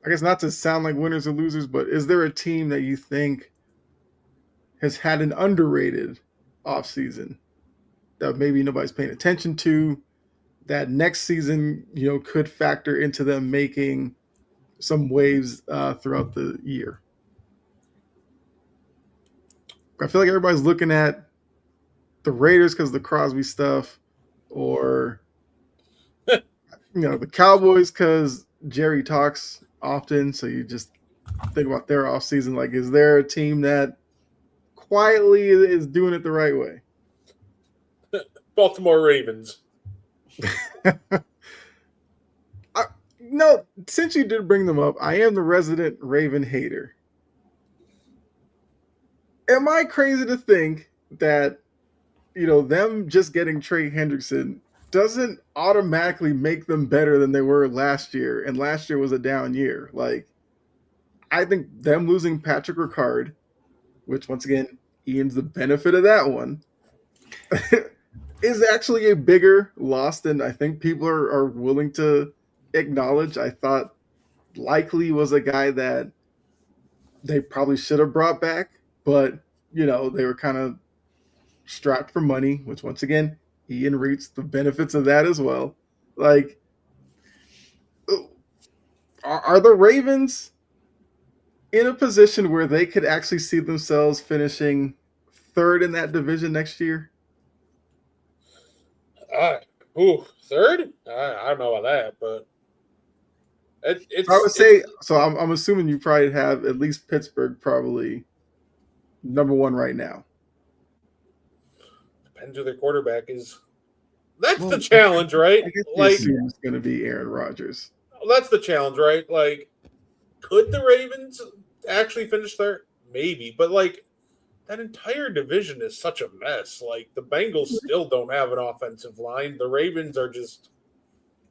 I guess not to sound like winners or losers, but is there a team that you think has had an underrated offseason that maybe nobody's paying attention to, that next season, could factor into them making some waves throughout the year? I feel like everybody's looking at the Raiders because of the Crosby stuff, or the Cowboys because Jerry talks often. So you just think about their offseason. Like, is there a team that quietly is doing it the right way? Baltimore Ravens. No, since you did bring them up, I am the resident Raven hater. Am I crazy to think that, them just getting Trey Hendrickson doesn't automatically make them better than they were last year? And last year was a down year. Like, I think them losing Patrick Ricard, which once again, Ian's the benefit of that one, is actually a bigger loss than I think people are willing to acknowledge. I thought Likely was a guy that they probably should have brought back, but they were kind of strapped for money, which once again, Ian reaps the benefits of that as well. Like, are the Ravens in a position where they could actually see themselves finishing third in that division next year? Third? I don't know about that, but I would say so. I'm assuming you probably have at least Pittsburgh probably number one right now. Depends who their quarterback is. That's the challenge, right? I guess it's going to be Aaron Rodgers. Well, that's the challenge, right? Like, could the Ravens actually finish there? Maybe, but like that entire division is such a mess. Like the Bengals still don't have an offensive line. The Ravens are just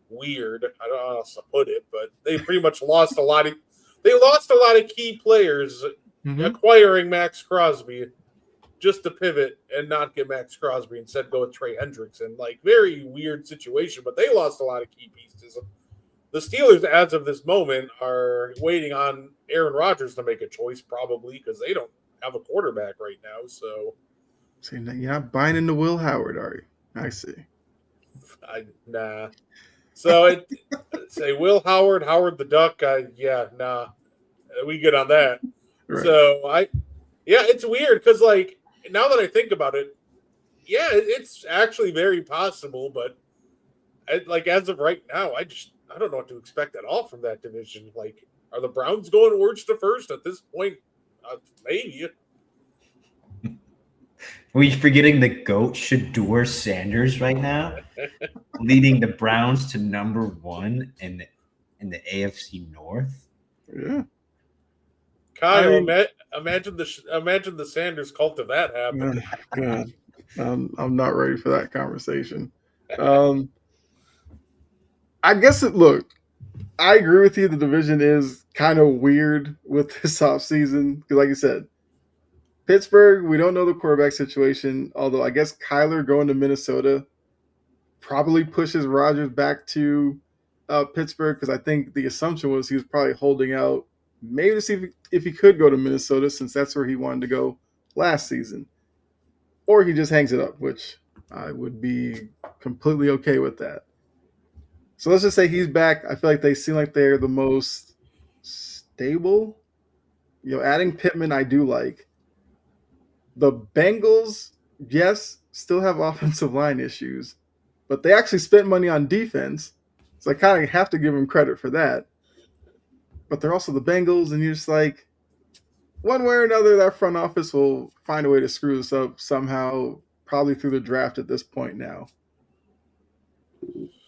weird. I don't know how else to put it, but they pretty much lost a lot of. They lost a lot of key players acquiring Max Crosby just to pivot and not get Max Crosby, instead go with Trey Hendrickson. Like, very weird situation, but they lost a lot of key pieces. The Steelers, as of this moment, are waiting on Aaron Rodgers to make a choice, probably, because they don't have a quarterback right now. So, you're not buying into Will Howard, are you? I see. Nah. So, say Will Howard, Howard the Duck. Yeah, nah. We good on that. Right. So, it's weird because, like, now that I think about it, yeah, it's actually very possible. But as of right now, I don't know what to expect at all from that division. Like, are the Browns going worst to first at this point? Maybe. Are we forgetting the GOAT Shedeur Sanders right now, leading the Browns to number 1 in the AFC North? Yeah. Kyle, imagine the Sanders cult if that happened. God, I'm not ready for that conversation. I guess look, I agree with you. The division is kind of weird with this offseason because, like you said, Pittsburgh, we don't know the quarterback situation. Although I guess Kyler going to Minnesota probably pushes Rodgers back to Pittsburgh because I think the assumption was he was probably holding out maybe to see if he could go to Minnesota since that's where he wanted to go last season. Or he just hangs it up, which I would be completely okay with that. So let's just say he's back. I feel like they seem like they're the most stable. Adding Pittman, I do like. The Bengals, yes, still have offensive line issues, but they actually spent money on defense. So I kind of have to give them credit for that. But they're also the Bengals, and you're just like, one way or another, that front office will find a way to screw this up somehow, probably through the draft at this point now.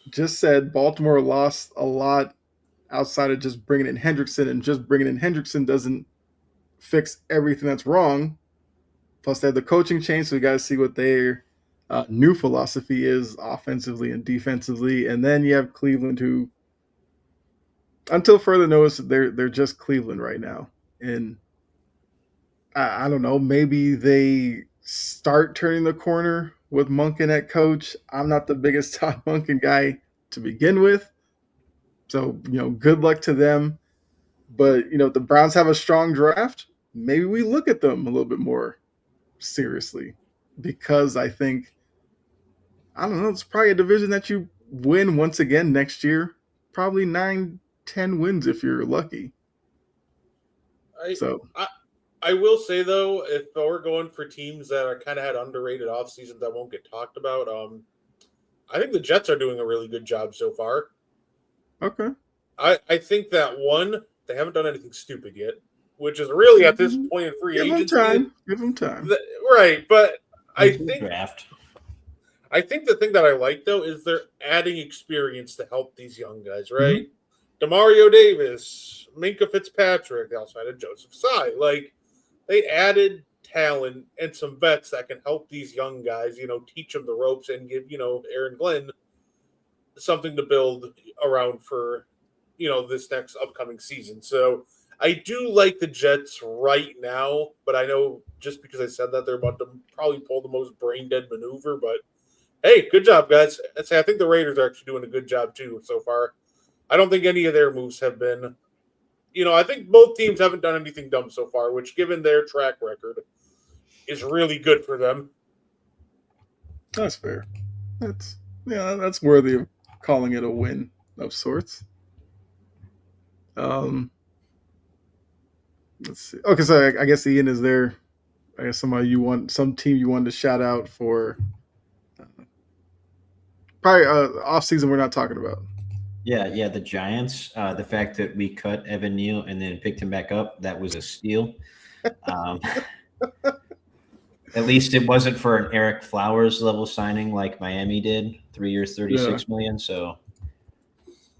Just said Baltimore lost a lot outside of just bringing in Hendrickson, and just bringing in Hendrickson doesn't fix everything that's wrong. Plus, they have the coaching change, so we got to see what their new philosophy is offensively and defensively. And then you have Cleveland, who, until further notice, they're just Cleveland right now. And I don't know, maybe they start turning the corner with Monken at coach. I'm not the biggest Todd Monken guy to begin with. So, good luck to them. But, if the Browns have a strong draft, maybe we look at them a little bit more seriously. Because I think, I don't know, it's probably a division that you win once again next year. Probably 9-10 wins if you're lucky. I will say, though, if we're going for teams that are kind of had underrated off seasons that won't get talked about, I think the Jets are doing a really good job so far. Okay. I think that, one, they haven't done anything stupid yet, which is really at this point in free agency. Give them time. Right, but I think the thing that I like, though, is they're adding experience to help these young guys, right? Mm-hmm. Demario Davis, Minkah Fitzpatrick, they also added Joseph Tsai. Like, they added talent and some vets that can help these young guys, teach them the ropes and give, Aaron Glenn something to build around for, this next upcoming season. So I do like the Jets right now, but I know just because I said that, they're about to probably pull the most brain-dead maneuver. But, hey, good job, guys. I think the Raiders are actually doing a good job, too, so far. I don't think any of their moves have been I think both teams haven't done anything dumb so far, which, given their track record, is really good for them. That's fair. That's worthy of calling it a win of sorts. Let's see. Okay, so I guess Ian is there. I guess some team you wanted to shout out for. Probably off season we're not talking about. Yeah, the Giants. The fact that we cut Evan Neal and then picked him back up, that was a steal. At least it wasn't for an Eric Flowers level signing like Miami did, 3 years, $36 million. So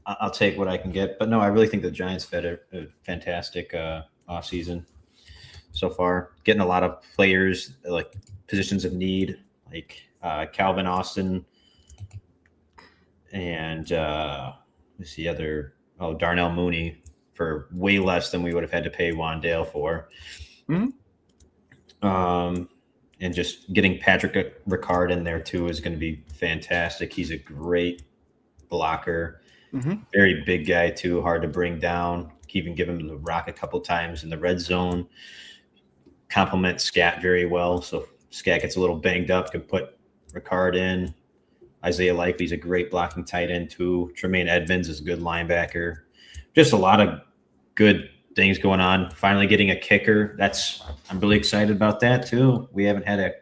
I'll take what I can get. But no, I really think the Giants had a fantastic offseason so far, getting a lot of players like positions of need, like Calvin Austin and who's the other? Oh, Darnell Mooney for way less than we would have had to pay Wandale for. And just getting Patrick Ricard in there too is going to be fantastic. He's a great blocker, very big guy too, hard to bring down. Even give him the rock a couple times in the red zone. Complement Scat very well. So Scat gets a little banged up, can put Ricard in. Isaiah Likely's a great blocking tight end too. Tremaine Edmonds is a good linebacker. Just a lot of good things going on. Finally getting a kicker. I'm really excited about that too. We haven't had a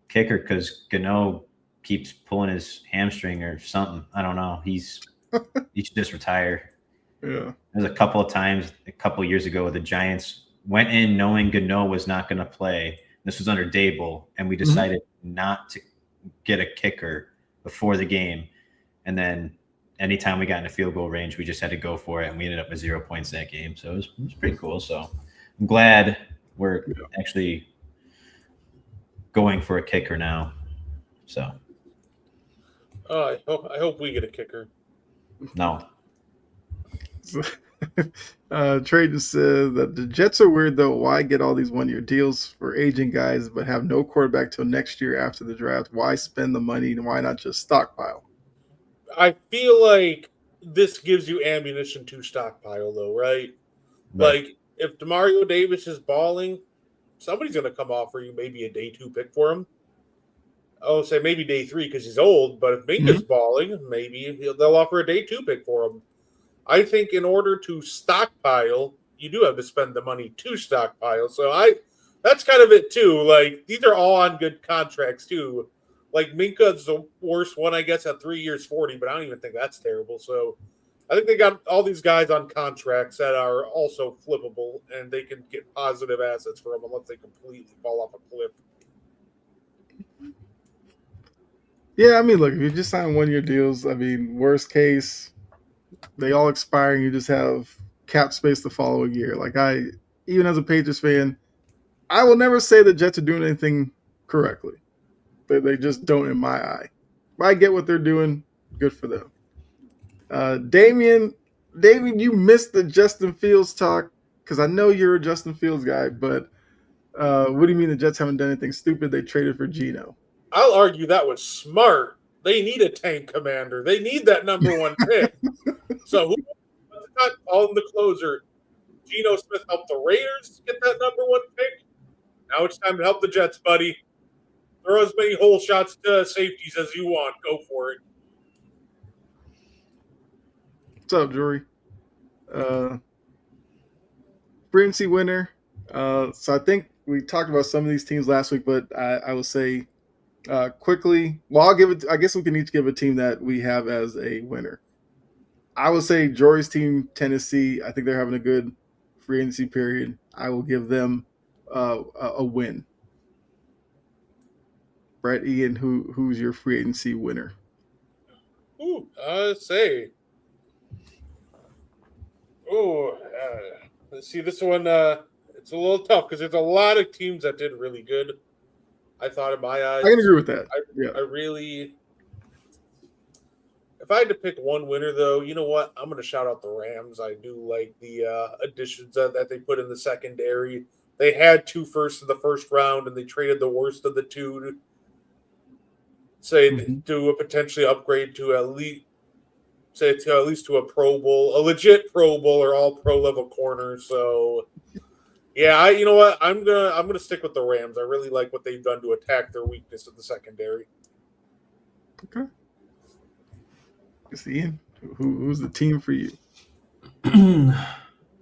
kicker because Gano keeps pulling his hamstring or something. I don't know. He should just retire. Yeah. There's a couple of times a couple of years ago the Giants went in knowing Gano was not going to play. This was under Dable, and we decided not to get a kicker before the game. And then anytime we got in a field goal range, we just had to go for it, and we ended up with 0 points that game. So it was pretty cool. So I'm glad we're actually going for a kicker now. So I hope we get a kicker. No. Trey just said that the Jets are weird though. Why get all these 1-year deals for aging guys but have no quarterback till next year after the draft? Why spend the money and why not just stockpile? I feel like this gives you ammunition to stockpile though, right? Like if DeMario Davis is balling, somebody's going to come offer you maybe a day 2 pick for him. I'll say maybe day 3 because he's old, but if Minka's balling, maybe they'll offer a day 2 pick for him. I think in order to stockpile, you do have to spend the money to stockpile. So that's kind of it too. Like these are all on good contracts too. Like Minka's the worst one, I guess, at 3 years, 40, but I don't even think that's terrible. So I think they got all these guys on contracts that are also flippable, and they can get positive assets for them unless they completely fall off a cliff. Yeah, I mean, look, if you just sign 1-year deals, I mean, worst case, they all expire and you just have cap space the following year. Like even as a Patriots fan, I will never say the Jets are doing anything correctly. They just don't in my eye. If I get what they're doing, good for them. Damien, you missed the Justin Fields talk because I know you're a Justin Fields guy, but what do you mean the Jets haven't done anything stupid? They traded for Geno. I'll argue that was smart. They need a tank commander. They need that number 1 pick. So who's not calling the closer? Geno Smith helped the Raiders get that number 1 pick. Now it's time to help the Jets, buddy. Throw as many hole shots to safeties as you want. Go for it. What's up, Jory? Free agency winner. So I think we talked about some of these teams last week, but I will say quickly. Well, I'll give it. I guess we can each give a team that we have as a winner. I would say Jory's team, Tennessee. I think they're having a good free agency period. I will give them a win. Brett, Ian, who's your free agency winner? Say. Let's see this one. It's a little tough because there's a lot of teams that did really good. I thought in my eyes. I can agree with that. I really. If I had to pick one winner, though, you know what? I'm going to shout out the Rams. I do like the additions that they put in the secondary. They had 2 firsts in the first round, and they traded the worst of the 2 to do a potentially upgrade to at least to a Pro Bowl, a legit Pro Bowl or all pro level corner. So, yeah, you know what? I'm gonna stick with the Rams. I really like what they've done to attack their weakness in the secondary. Okay. Ian, who's the team for you? I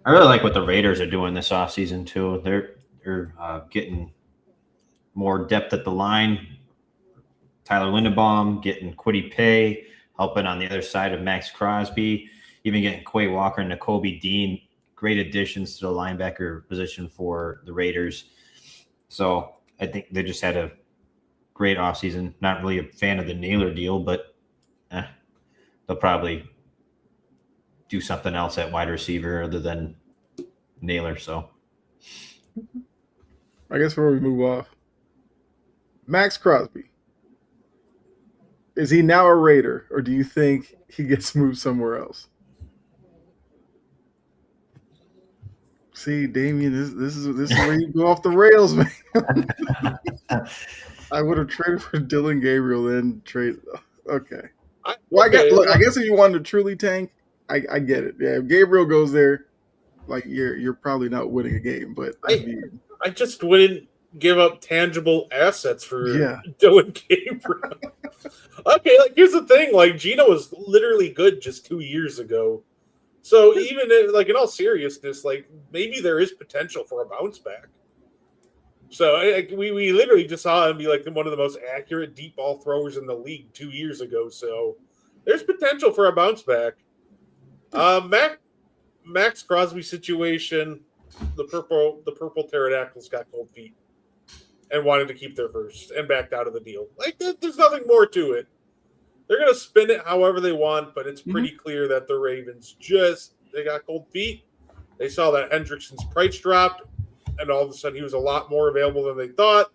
really like what the Raiders are doing this offseason too. They're getting more depth at the line. Tyler Linderbaum getting Kwity Paye, helping on the other side of Max Crosby, even getting Quay Walker and Nakobe Dean. Great additions to the linebacker position for the Raiders. So I think they just had a great offseason. Not really a fan of the Naylor deal, but they'll probably do something else at wide receiver other than Naylor. So I guess before we move off, Max Crosby, is he now a Raider, or do you think he gets moved somewhere else? See, Damien, this is where you go off the rails, man. I would have traded for Dylan Gabriel and trade. Okay. I guess if you wanted to truly tank, I get it. Yeah, if Gabriel goes there, like you're probably not winning a game. But I just wouldn't give up tangible assets for Dylan Gabriel. Okay, like here's the thing: like Gino was literally good just 2 years ago. So even in all seriousness, like maybe there is potential for a bounce back. So we literally just saw him be like one of the most accurate deep ball throwers in the league 2 years ago. So there's potential for a bounce back. Max Crosby situation, the purple pterodactyls got cold feet and wanted to keep their first and backed out of the deal. Like there's nothing more to it. They're going to spin it however they want, but it's pretty clear that the Ravens they got cold feet. They saw that Hendrickson's price dropped, and all of a sudden he was a lot more available than they thought.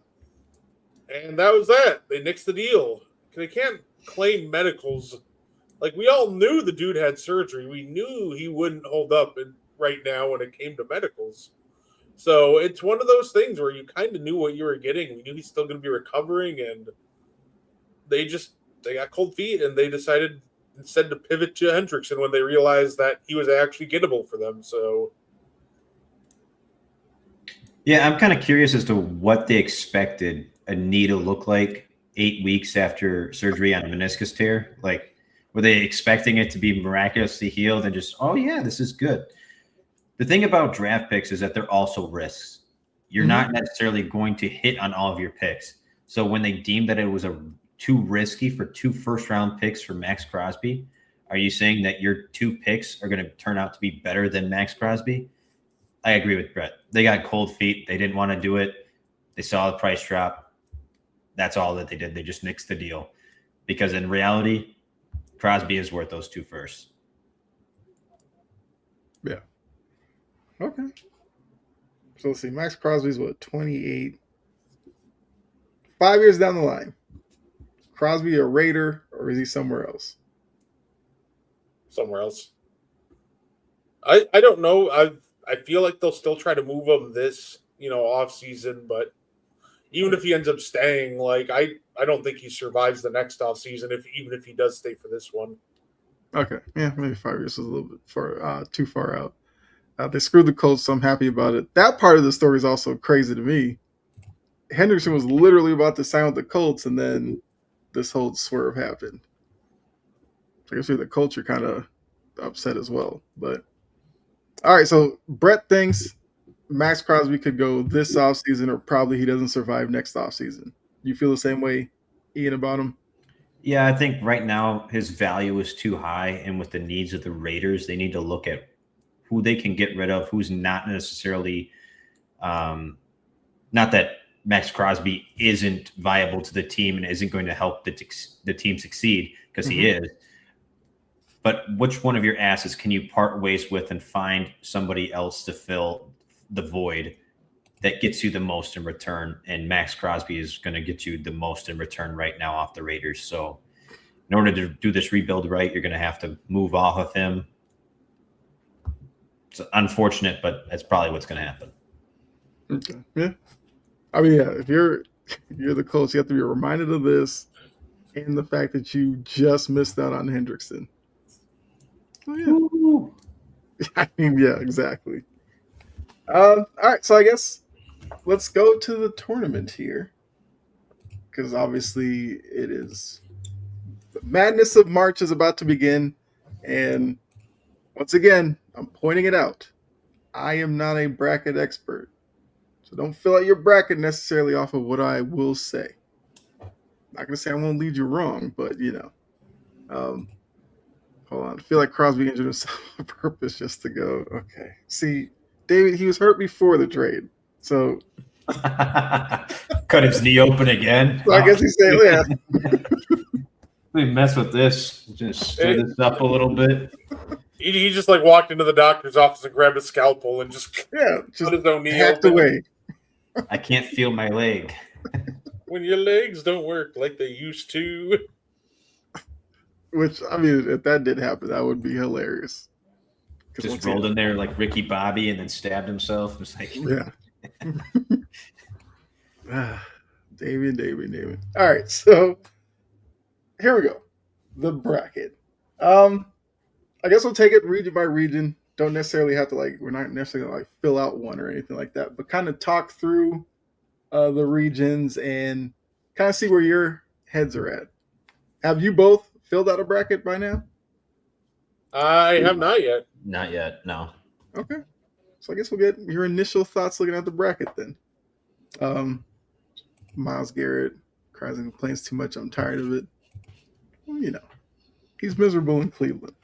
And that was that. They nixed the deal. They can't claim medicals. Like, we all knew the dude had surgery. We knew he wouldn't hold up right now when it came to medicals. So it's one of those things where you kind of knew what you were getting. We knew he's still going to be recovering, and they got cold feet, and they decided instead to pivot to Hendrickson when they realized that he was actually gettable for them. So, yeah, I'm kind of curious as to what they expected a knee to look like 8 weeks after surgery on a meniscus tear. Like, were they expecting it to be miraculously healed and just, oh yeah, this is good? The thing about draft picks is that they're also risks. You're not necessarily going to hit on all of your picks. So when they deemed that it was too risky for 2 first-round picks for Max Crosby, are you saying that your 2 picks are going to turn out to be better than Max Crosby? I agree with Brett. They got cold feet. They didn't want to do it. They saw the price drop. That's all that they did. They just nixed the deal. Because in reality, Crosby is worth those 2 firsts. Yeah. Okay. So let's see. Max Crosby's 28. 5 years down the line. Crosby a Raider, or is he somewhere else? Somewhere else. I don't know. I feel like they'll still try to move him this, off season, but even if he ends up staying, like I don't think he survives the next off season even if he does stay for this one. Okay. Yeah, maybe 5 years was a little bit too far out. They screwed the Colts, so I'm happy about it. That part of the story is also crazy to me. Hendrickson was literally about to sign with the Colts, and then this whole swerve happened. So I guess the Colts are kind of upset as well. But all right, so Brett thinks Max Crosby could go this offseason, or probably he doesn't survive next offseason. Do you feel the same way, Ian, about him? Yeah, I think right now his value is too high, and with the needs of the Raiders, they need to look at who they can get rid of, who's not necessarily not that Max Crosby isn't viable to the team and isn't going to help the team succeed, because he is. But which one of your assets can you part ways with and find somebody else to fill the void that gets you the most in return? And Max Crosby is going to get you the most in return right now off the Raiders. So in order to do this rebuild right, you're going to have to move off of him. It's unfortunate, but that's probably what's going to happen. Okay. Yeah. I mean, yeah, if you're the Colts, you have to be reminded of this and the fact that you just missed out on Hendrickson. So, yeah. I mean, yeah, exactly. All right, so I guess let's go to the tournament here, because obviously it is the madness of March is about to begin, and once again, I'm pointing it out. I am not a bracket expert. So don't fill out your bracket necessarily off of what I will say. I'm not going to say I won't lead you wrong, but, hold on. I feel like Crosby injured himself on purpose just to go, okay. See, David, he was hurt before the trade. So. Cut his knee open again. So I guess he said, yeah. Let me mess with this. Just stir this up a little bit. He just like walked into the doctor's office and grabbed a scalpel and just just cut his own knee hacked open. away. I can't feel my leg. When your legs don't work like they used to. Which, I mean, if that did happen, that would be hilarious. Just rolled in there like Ricky Bobby and then stabbed himself. Just like, yeah. Damien. All right, so here we go. The bracket. I guess we'll take it region by region. Don't necessarily have to we're not necessarily gonna fill out one or anything like that, but kind of talk through the regions and kind of see where your heads are at. Have you both filled out a bracket by now? I have not yet. Not yet, no. Okay. So I guess we'll get your initial thoughts looking at the bracket then. Miles Garrett cries and complains too much. I'm tired of it. Well, he's miserable in Cleveland.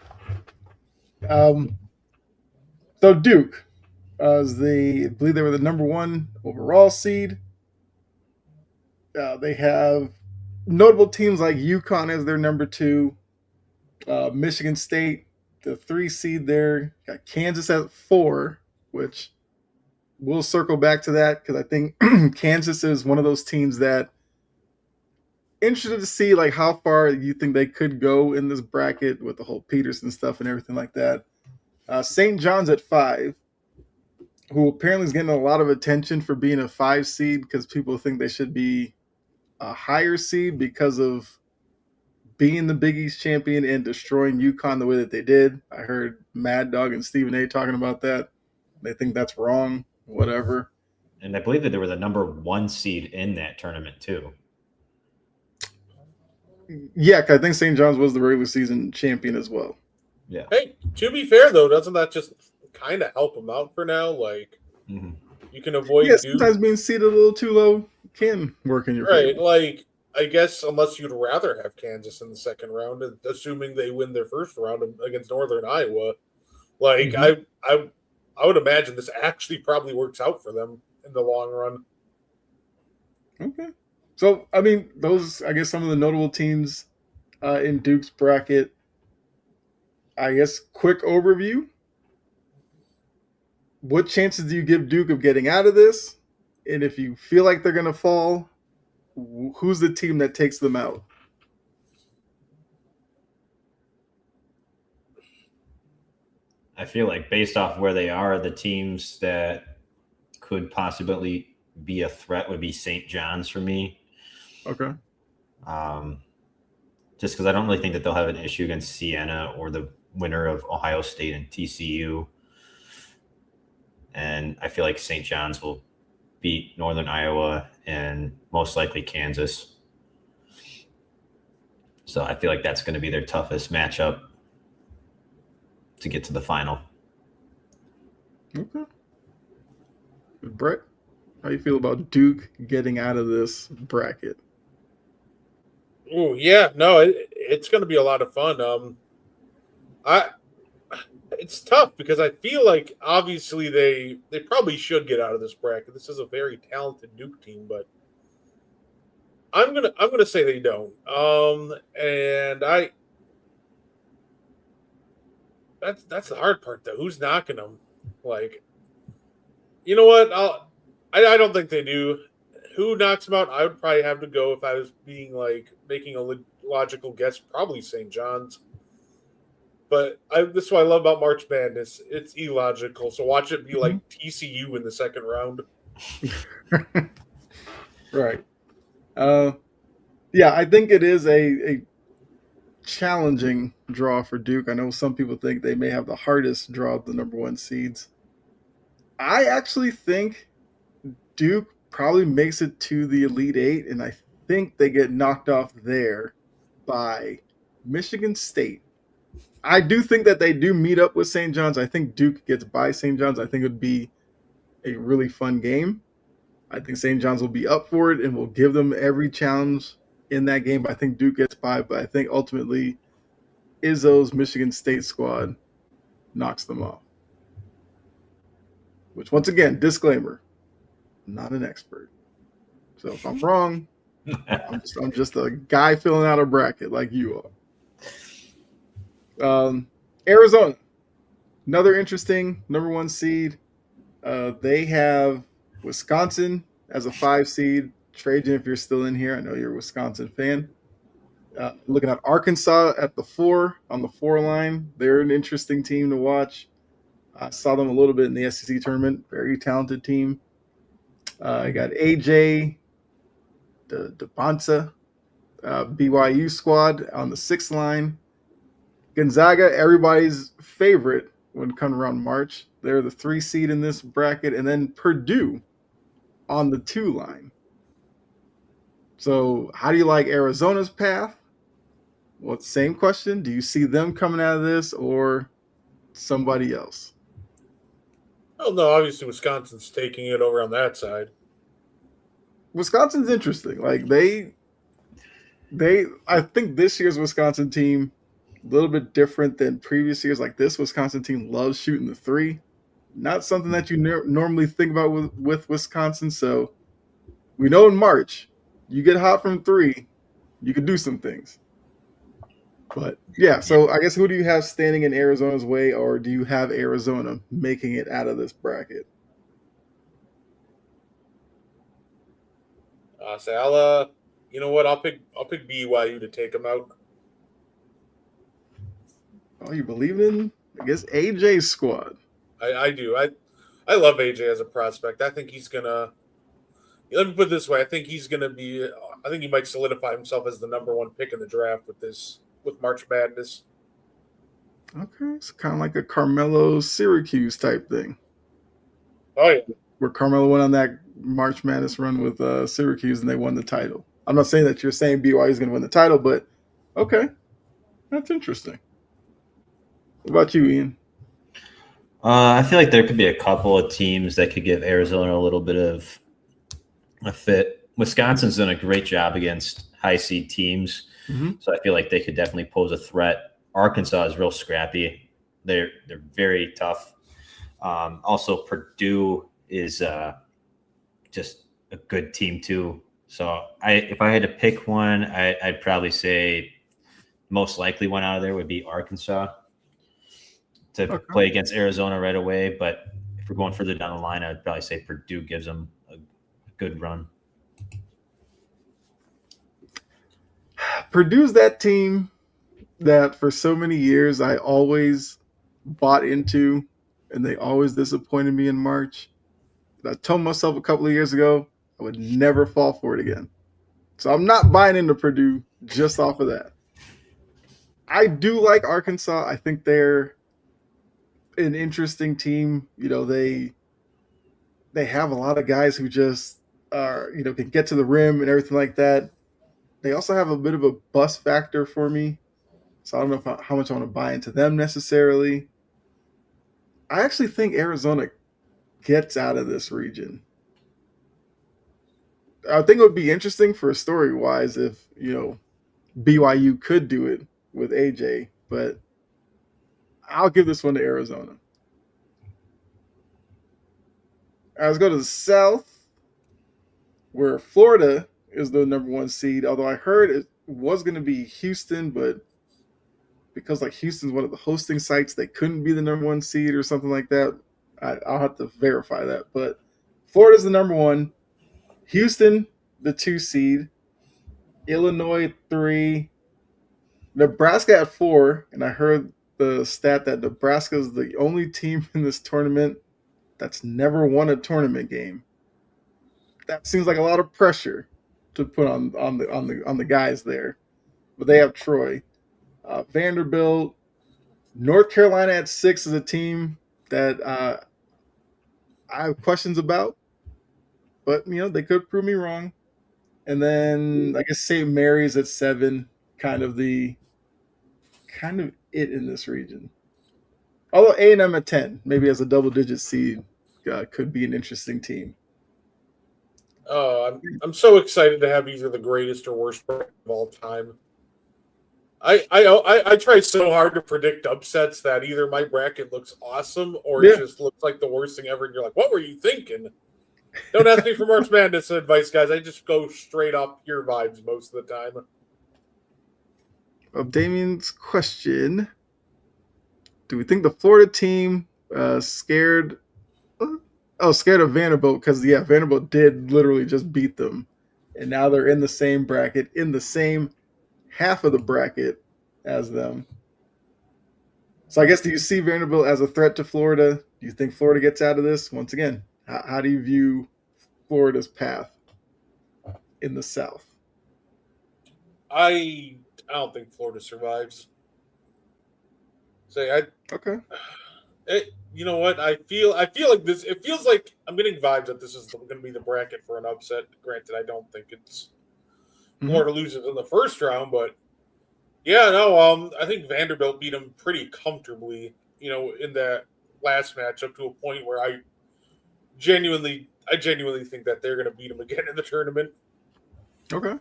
So Duke, I believe they were the number 1 overall seed. They have notable teams like UConn as their number 2. Michigan State, the 3 seed there. Got Kansas at 4, which we'll circle back to that because I think Kansas is one of those teams that interested to see how far you think they could go in this bracket with the whole Peterson stuff and everything like that. St. John's at 5, who apparently is getting a lot of attention for being a 5 seed because people think they should be a higher seed because of being the Big East champion and destroying UConn the way that they did. I heard Mad Dog and Stephen A. talking about that. They think that's wrong, whatever. And I believe that they were the number 1 seed in that tournament too. Yeah, I think St. John's was the regular season champion as well. Yeah. Hey, to be fair though, doesn't that just kind of help them out for now? You can avoid sometimes being seated a little too low can work in your favor. I guess unless you'd rather have Kansas in the second round, assuming they win their first round against Northern Iowa. I would imagine this actually probably works out for them in the long run. Okay. So, I mean, those, I guess, some of the notable teams in Duke's bracket. I guess, quick overview. What chances do you give Duke of getting out of this? And if you feel like they're going to fall, who's the team that takes them out? I feel like based off where they are, the teams that could possibly be a threat would be St. John's for me. Okay. Just because I don't really think that they'll have an issue against Siena or the winner of Ohio State and TCU. And I feel like St. John's will beat Northern Iowa and most likely Kansas. So I feel like that's going to be their toughest matchup to get to the final. Okay. Brett, how you feel about Duke getting out of this bracket? Oh yeah, no, it's going to be a lot of fun. It's tough because I feel like obviously they probably should get out of this bracket. This is a very talented Duke team, but I'm gonna say they don't. And that's the hard part though. Who's knocking them? You know what? I don't think they do. Who knocks them out? I would probably have to go if I was being making a logical guess. Probably St. John's. But this is what I love about March Madness. It's illogical. So watch it be like TCU in the second round. Right. Yeah, I think it is a challenging draw for Duke. I know some people think they may have the hardest draw of the number 1 seeds. I actually think Duke probably makes it to the Elite 8, and I think they get knocked off there by Michigan State. I do think that they do meet up with St. John's. I think Duke gets by St. John's. I think it would be a really fun game. I think St. John's will be up for it and will give them every challenge in that game. But I think Duke gets by. But I think ultimately Izzo's Michigan State squad knocks them off. Which, once again, disclaimer, I'm not an expert. So if I'm wrong, I'm just a guy filling out a bracket like you are. Arizona. Another interesting number 1 seed. They have Wisconsin as a 5 seed. Trajan, if you're still in here, I know you're a Wisconsin fan. Looking at Arkansas at the 4 on the 4 line. They're an interesting team to watch. I saw them a little bit in the SEC tournament. Very talented team. I got AJ DeBonsa, BYU squad on the 6th line. Gonzaga, everybody's favorite when come around March. They're the 3 seed in this bracket, and then Purdue on the 2 line. So, how do you like Arizona's path? Well, same question. Do you see them coming out of this or somebody else? Well, no, obviously Wisconsin's taking it over on that side. Wisconsin's interesting. Like I think this year's Wisconsin team a little bit different than previous years. Like this Wisconsin team loves shooting the 3. Not something that you normally think about with Wisconsin. So we know in March, you get hot from 3, you can do some things. But yeah, so I guess who do you have standing in Arizona's way, or do you have Arizona making it out of this bracket? So I'll, you know what? I'll pick BYU to take them out. Oh, you believe in, I guess, AJ's squad? I do. I love AJ as a prospect. I think he's gonna. Let me put it this way. I think he's gonna be. I think he might solidify himself as the number 1 pick in the draft with March Madness. Okay, it's kind of like a Carmelo Syracuse type thing. Oh yeah, where Carmelo went on that March Madness run with Syracuse and they won the title. I'm not saying that you're saying BYU is going to win the title, but okay, that's interesting. What about you, Ian? I feel like there could be a couple of teams that could give Arizona a little bit of a fit. Wisconsin's done a great job against high seed teams, so I feel like they could definitely pose a threat. Arkansas is real scrappy. They're very tough. Also, Purdue is just a good team too. So if I had to pick one, I'd probably say most likely one out of there would be Arkansas to play against Arizona right away. But if we're going further down the line, I'd probably say Purdue gives them a good run. Purdue's that team that for so many years I always bought into, and they always disappointed me in March. I told myself a couple of years ago I would never fall for it again. So I'm not buying into Purdue just off of that. I do like Arkansas. I think they're an interesting team. You know, they have a lot of guys who just are, can get to the rim and everything like that. They also have a bit of a bust factor for me. So I don't know how much I want to buy into them necessarily. I actually think Arizona gets out of this region. I think it would be interesting for story wise if, BYU could do it with AJ, but I'll give this one to Arizona. Let's go to the South, where Florida is the number 1 seed. Although I heard it was going to be Houston, but because Houston's one of the hosting sites, they couldn't be the number 1 seed or something like that. I'll have to verify that. But Florida's the number 1. Houston, the 2 seed. Illinois 3. Nebraska at 4. And I heard the stat that Nebraska is the only team in this tournament that's never won a tournament game. That seems like a lot of pressure to put on the guys there. But they have Troy, Vanderbilt, North Carolina at 6 is a team that I have questions about, but they could prove me wrong. And then I guess St. Mary's at 7, kind of it in this region. Although A&M at 10, maybe as a double-digit seed, could be an interesting team. I'm so excited to have either the greatest or worst bracket of all time. I try so hard to predict upsets that either my bracket looks awesome or it just looks like the worst thing ever, and you're like, what were you thinking? Don't ask me for March Madness advice, guys. I just go straight off pure vibes most of the time. Of Damien's question, Do we think the Florida team scared? Oh, scared of Vanderbilt because Vanderbilt did literally just beat them, and now they're in the same bracket, in the same half of the bracket as them. So I guess, do you see Vanderbilt as a threat to Florida? Do you think Florida gets out of this? Once again, how do you view Florida's path in the South? I don't think Florida survives. Say I Okay. you know what? I feel like this. It feels like I'm getting vibes that this is going to be the bracket for an upset. Granted, I don't think it's Mm-hmm. Florida loses in the first round, but yeah, no. I think Vanderbilt beat them pretty comfortably. You know, in that last match, up to a point where I genuinely think that they're going to beat them again in the tournament. Okay.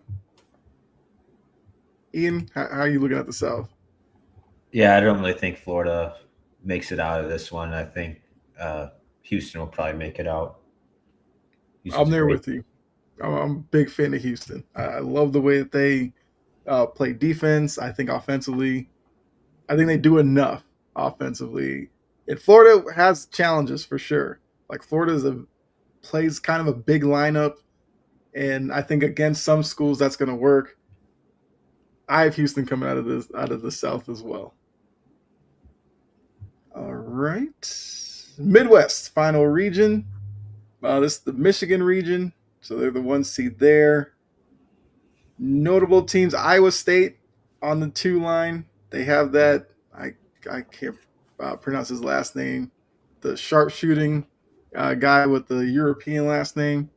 Ian, how are you looking at the South? Yeah, I don't really think Florida makes it out of this one. I think Houston will probably make it out. I'm Houston's there great. with you. I'm a big fan of Houston. I love the way that they play defense. I think offensively, I think they do enough offensively. And Florida has challenges for sure. Like plays kind of a big lineup, and I think against some schools that's going to work. I have Houston coming out of the South as well. All right, Midwest final region. This is the Michigan region, so they're the 1 seed there. Notable teams: Iowa State on the 2 line. They have that. I can't pronounce his last name. The sharpshooting guy with the European last name.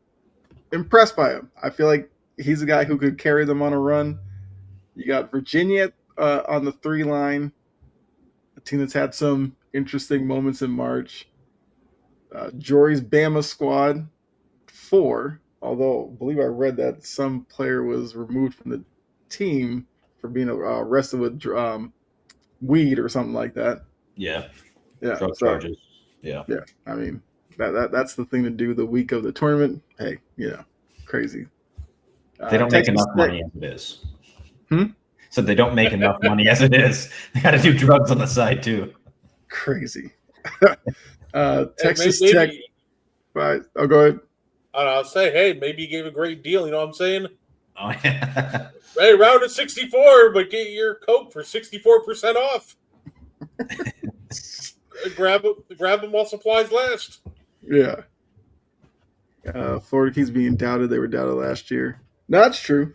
Impressed by him. I feel like he's a guy who could carry them on a run. You got Virginia on the 3 line, a team that's had some interesting moments in March. Jory's Bama squad 4, although I believe I read that some player was removed from the team for being arrested with weed or something like that. Yeah, Yeah, drug so charges. Yeah, yeah, I mean that's the thing to do the week of the tournament. Hey, crazy. they don't make Texas enough Tech. money as it is. Hmm? So they don't make enough money as it is. They got to do drugs on the side too. Crazy. Hey, Texas Tech. maybe Oh, go ahead. I'll say, hey, maybe you gave a great deal. You know what I'm saying? Oh yeah. Hey, round of 64, but get your Coke for 64% off. Grab them while supplies last. Yeah. Florida keeps being doubted. They were doubted last year. No, that's true.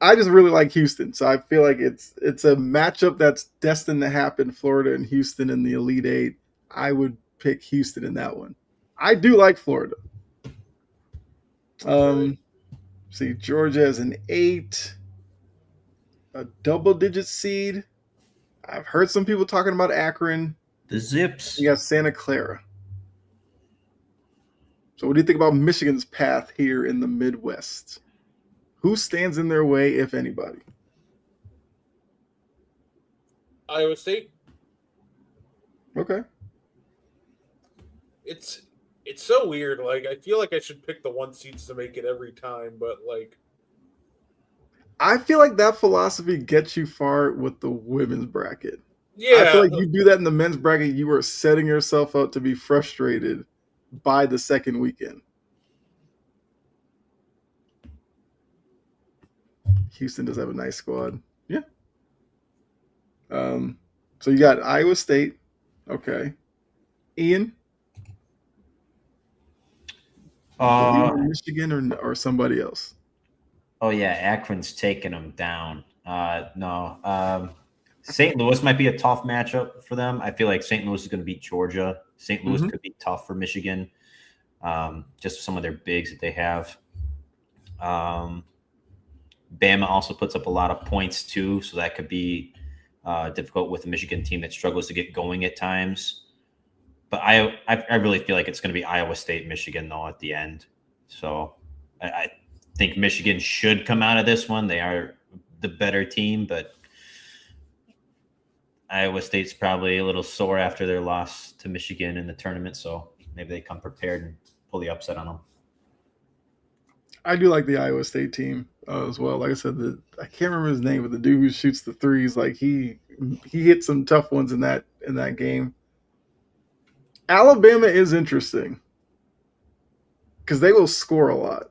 I just really like Houston, so I feel like it's a matchup that's destined to happen. Florida and Houston in the Elite Eight. I would pick Houston in that one. I do like Florida. That's right. See, Georgia as an 8, a double-digit seed. I've heard some people talking about Akron. The Zips. You got Santa Clara. So, what do you think about Michigan's path here in the Midwest? Who stands in their way, if anybody? Iowa State. Okay. It's so weird. Like I feel like I should pick the 1 seeds to make it every time, but like I feel like that philosophy gets you far with the women's bracket. I feel yeah, like you do that in the men's bracket, you are setting yourself up to be frustrated by the second weekend. Houston does have a nice squad. Yeah. So you got Iowa State. Okay. Ian, believe in Michigan or somebody else? Oh yeah, Akron's taking them down. No, St. Louis might be a tough matchup for them. I feel like St. Louis is going to beat Georgia. St. Louis Mm-hmm. could be tough for Michigan, just some of their bigs that they have. Bama also puts up a lot of points too, so that could be difficult with a Michigan team that struggles to get going at times. But I really feel like it's going to be Iowa State, Michigan though at the end. So I think Michigan should come out of this one. They are the better team, but Iowa State's probably a little sore after their loss to Michigan in the tournament. So maybe they come prepared and pull the upset on them. I do like the Iowa State team as well. Like I said, I can't remember his name, but the dude who shoots the threes, like he he hit some tough ones in that game. Alabama is interesting because they will score a lot.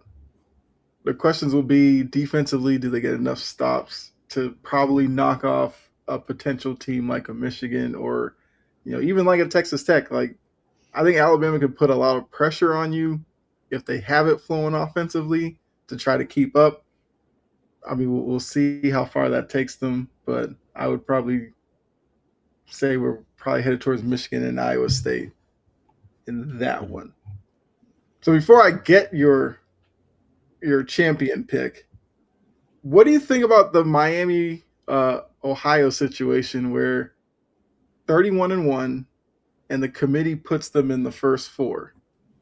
The questions will be defensively, do they get enough stops to probably knock off a potential team like a Michigan or, even like a Texas Tech? Like, I think Alabama can put a lot of pressure on you if they have it flowing offensively to try to keep up. I mean, we'll see how far that takes them, but I would probably say we're probably headed towards Michigan and Iowa State in that one. So before I get your champion pick, what do you think about the Miami Ohio situation where 31-1 and the committee puts them in the first four?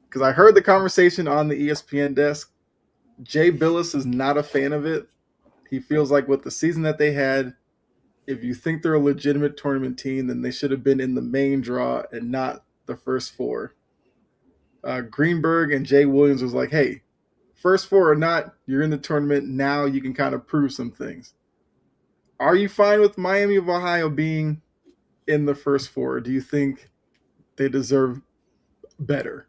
Because I heard the conversation on the ESPN desk. Jay Billis is not a fan of it. He feels like with the season that they had, if you think they're a legitimate tournament team, then they should have been in the main draw and not the first four. Greenberg and Jay Williams was like, hey, first four or not, you're in the tournament. Now you can kind of prove some things. Are you fine with Miami of Ohio being in the first four? Or do you think they deserve better?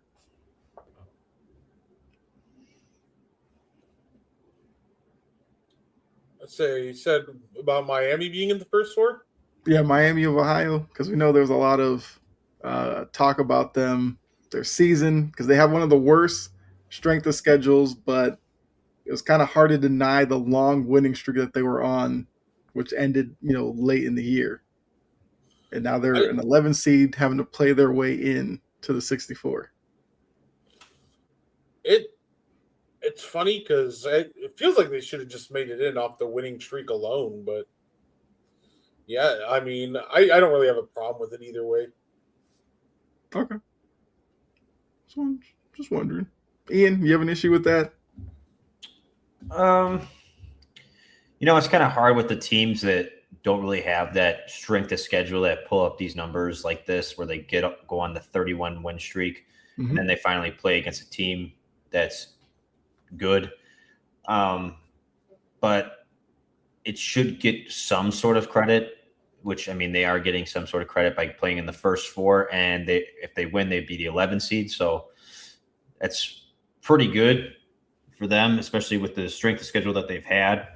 Let's say you said about Miami being in the first four? Yeah, Miami of Ohio, because we know there's a lot of talk about them, their season, because they have one of the worst strength of schedules, but it was kind of hard to deny the long winning streak that they were on, which ended, late in the year. And now they're an 11 seed having to play their way in to the 64. It's funny because it feels like they should have just made it in off the winning streak alone, but yeah, I mean, I don't really have a problem with it either way. Okay. So I'm just wondering. Ian, you have an issue with that? It's kind of hard with the teams that don't really have that strength of schedule that pull up these numbers like this, where they go on the 31 win streak, and then they finally play against a team that's good. But it should get some sort of credit, which, I mean, they are getting some sort of credit by playing in the first four, and if they win, they'd be the 11 seed. So that's pretty good for them, especially with the strength of schedule that they've had.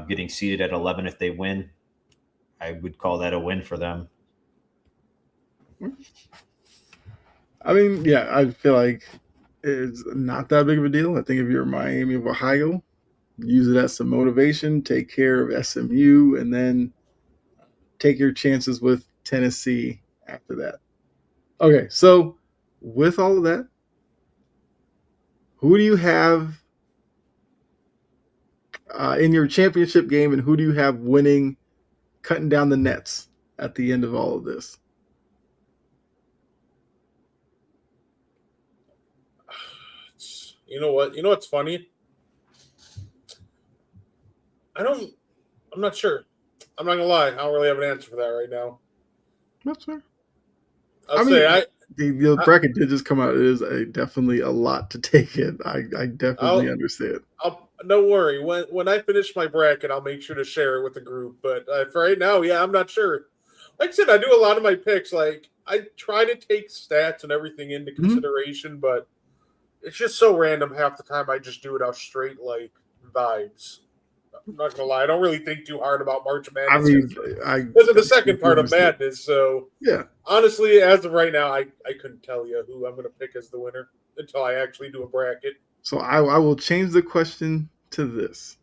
Getting seeded at 11 if they win, I would call that a win for them. I mean, yeah, I feel like it's not that big of a deal. I think if you're Miami of Ohio, use it as some motivation, take care of SMU, and then take your chances with Tennessee after that. Okay, so with all of that, who do you have in your championship game, and who do you have winning, cutting down the nets at the end of all of this? You know what? You know what's funny? I'm not sure. I'm not gonna lie. I don't really have an answer for that right now. That's fair. The bracket did just come out. It is definitely a lot to take in. I definitely understand. Don't worry. When I finish my bracket, I'll make sure to share it with the group. But for right now, yeah, I'm not sure. Like I said, I do a lot of my picks. Like, I try to take stats and everything into consideration, but it's just so random half the time. I just do it out straight like vibes. I'm not gonna lie. I don't really think too hard about March Madness. I mean, this is the second part of Madness. So yeah, honestly, as of right now, I couldn't tell you who I'm gonna pick as the winner until I actually do a bracket. So I will change the question to this: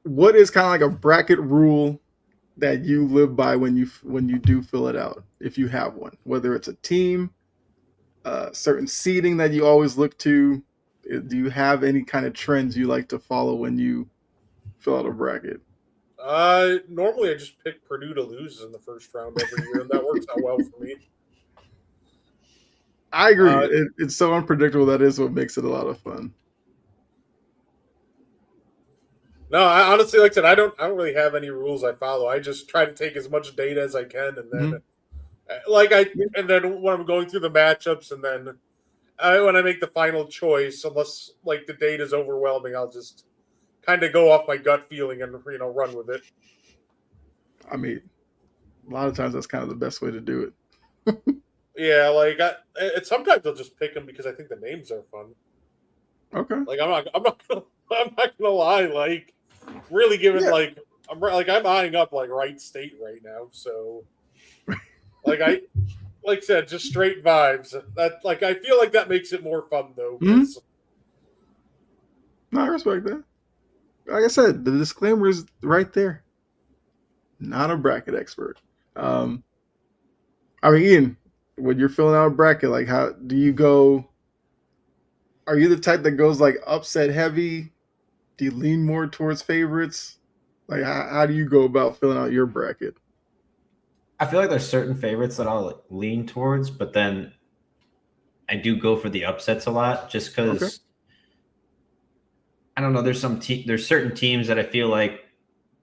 what is kind of like a bracket rule that you live by when you do fill it out, if you have one? Whether it's a team, certain seating that you always look to. Do you have any kind of trends you like to follow when you fill out a bracket? Normally I just pick Purdue to lose in the first round every year, and that works out well for me. I agree. It's so unpredictable. That is what makes it a lot of fun. No, I honestly, like I said, I don't really have any rules I follow. I just try to take as much data as I can, and then and then when I'm going through the matchups, and then when I make the final choice, unless like the data is overwhelming, I'll just kind of go off my gut feeling and run with it. I mean, a lot of times that's kind of the best way to do it. Yeah, like sometimes I'll just pick them because I think the names are fun. Okay. Like I'm not gonna lie. Like really giving Yeah. like I'm eyeing up like Wright State right now. So like like I said, just straight vibes. That like I feel like that makes it more fun though Mhm. because No, I respect that. Like I said, the disclaimer is right there. Not a bracket expert. Um, I mean, Ian, when you're filling out a bracket, like how do you go? Are you the type that goes like upset heavy? Do you lean more towards favorites? Like how do you go about filling out your bracket? I feel like there's certain favorites that I'll like, lean towards, but then I do go for the upsets a lot, just Okay. because I don't know. There's certain teams that I feel like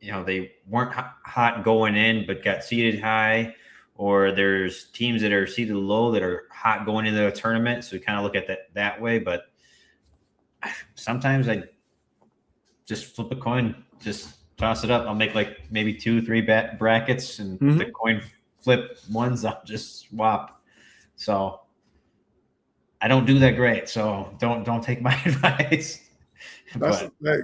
they weren't hot going in, but got seeded high, or there's teams that are seeded low that are hot going into the tournament. So we kind of look at that way. But sometimes I just flip a coin, just toss it up. I'll make like maybe 2, 3 brackets, and the Mm-hmm. coin flip ones I'll just swap. So I don't do that great. So don't take my advice. That's But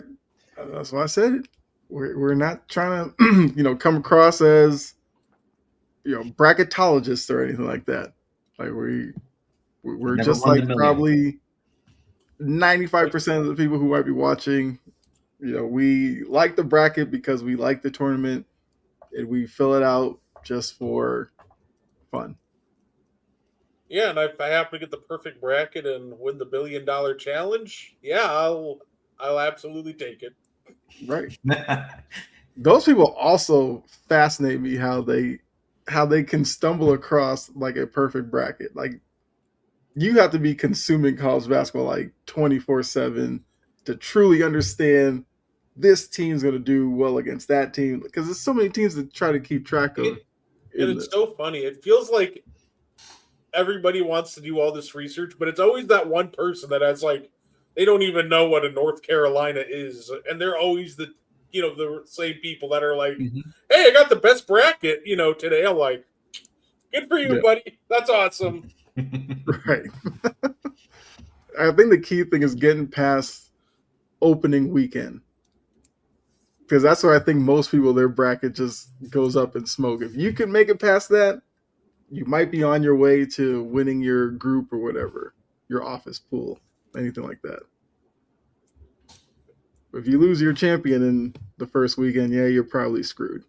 that's why I said it. We're not trying to come across as bracketologists or anything like that. Like I've we're never just won the like million. probably 95% of the people who might be watching. We like the bracket because we like the tournament and we fill it out just for fun. yeah, and if I happen to get the perfect bracket and win the $1 billion challenge, yeah, I'll absolutely take it. Right. Those people also fascinate me how they can stumble across like a perfect bracket. Like you have to be consuming college basketball like 24/7 to truly understand this team's going to do well against that team because there's so many teams to try to keep track of it and in it's this. so funny. It feels like everybody wants to do all this research, but it's always that one person that has like they don't even know what a North Carolina is, and they're always the same people that are like, Mm-hmm. "Hey, I got the best bracket," today. I'm like, "Good for you, Yeah, buddy. That's awesome." right. I think the key thing is getting past opening weekend because that's where I think most people their bracket just goes up in smoke. If you can make it past that, you might be on your way to winning your group or whatever, your office pool, anything like that. But if you lose your champion in the first weekend, yeah, you're probably screwed.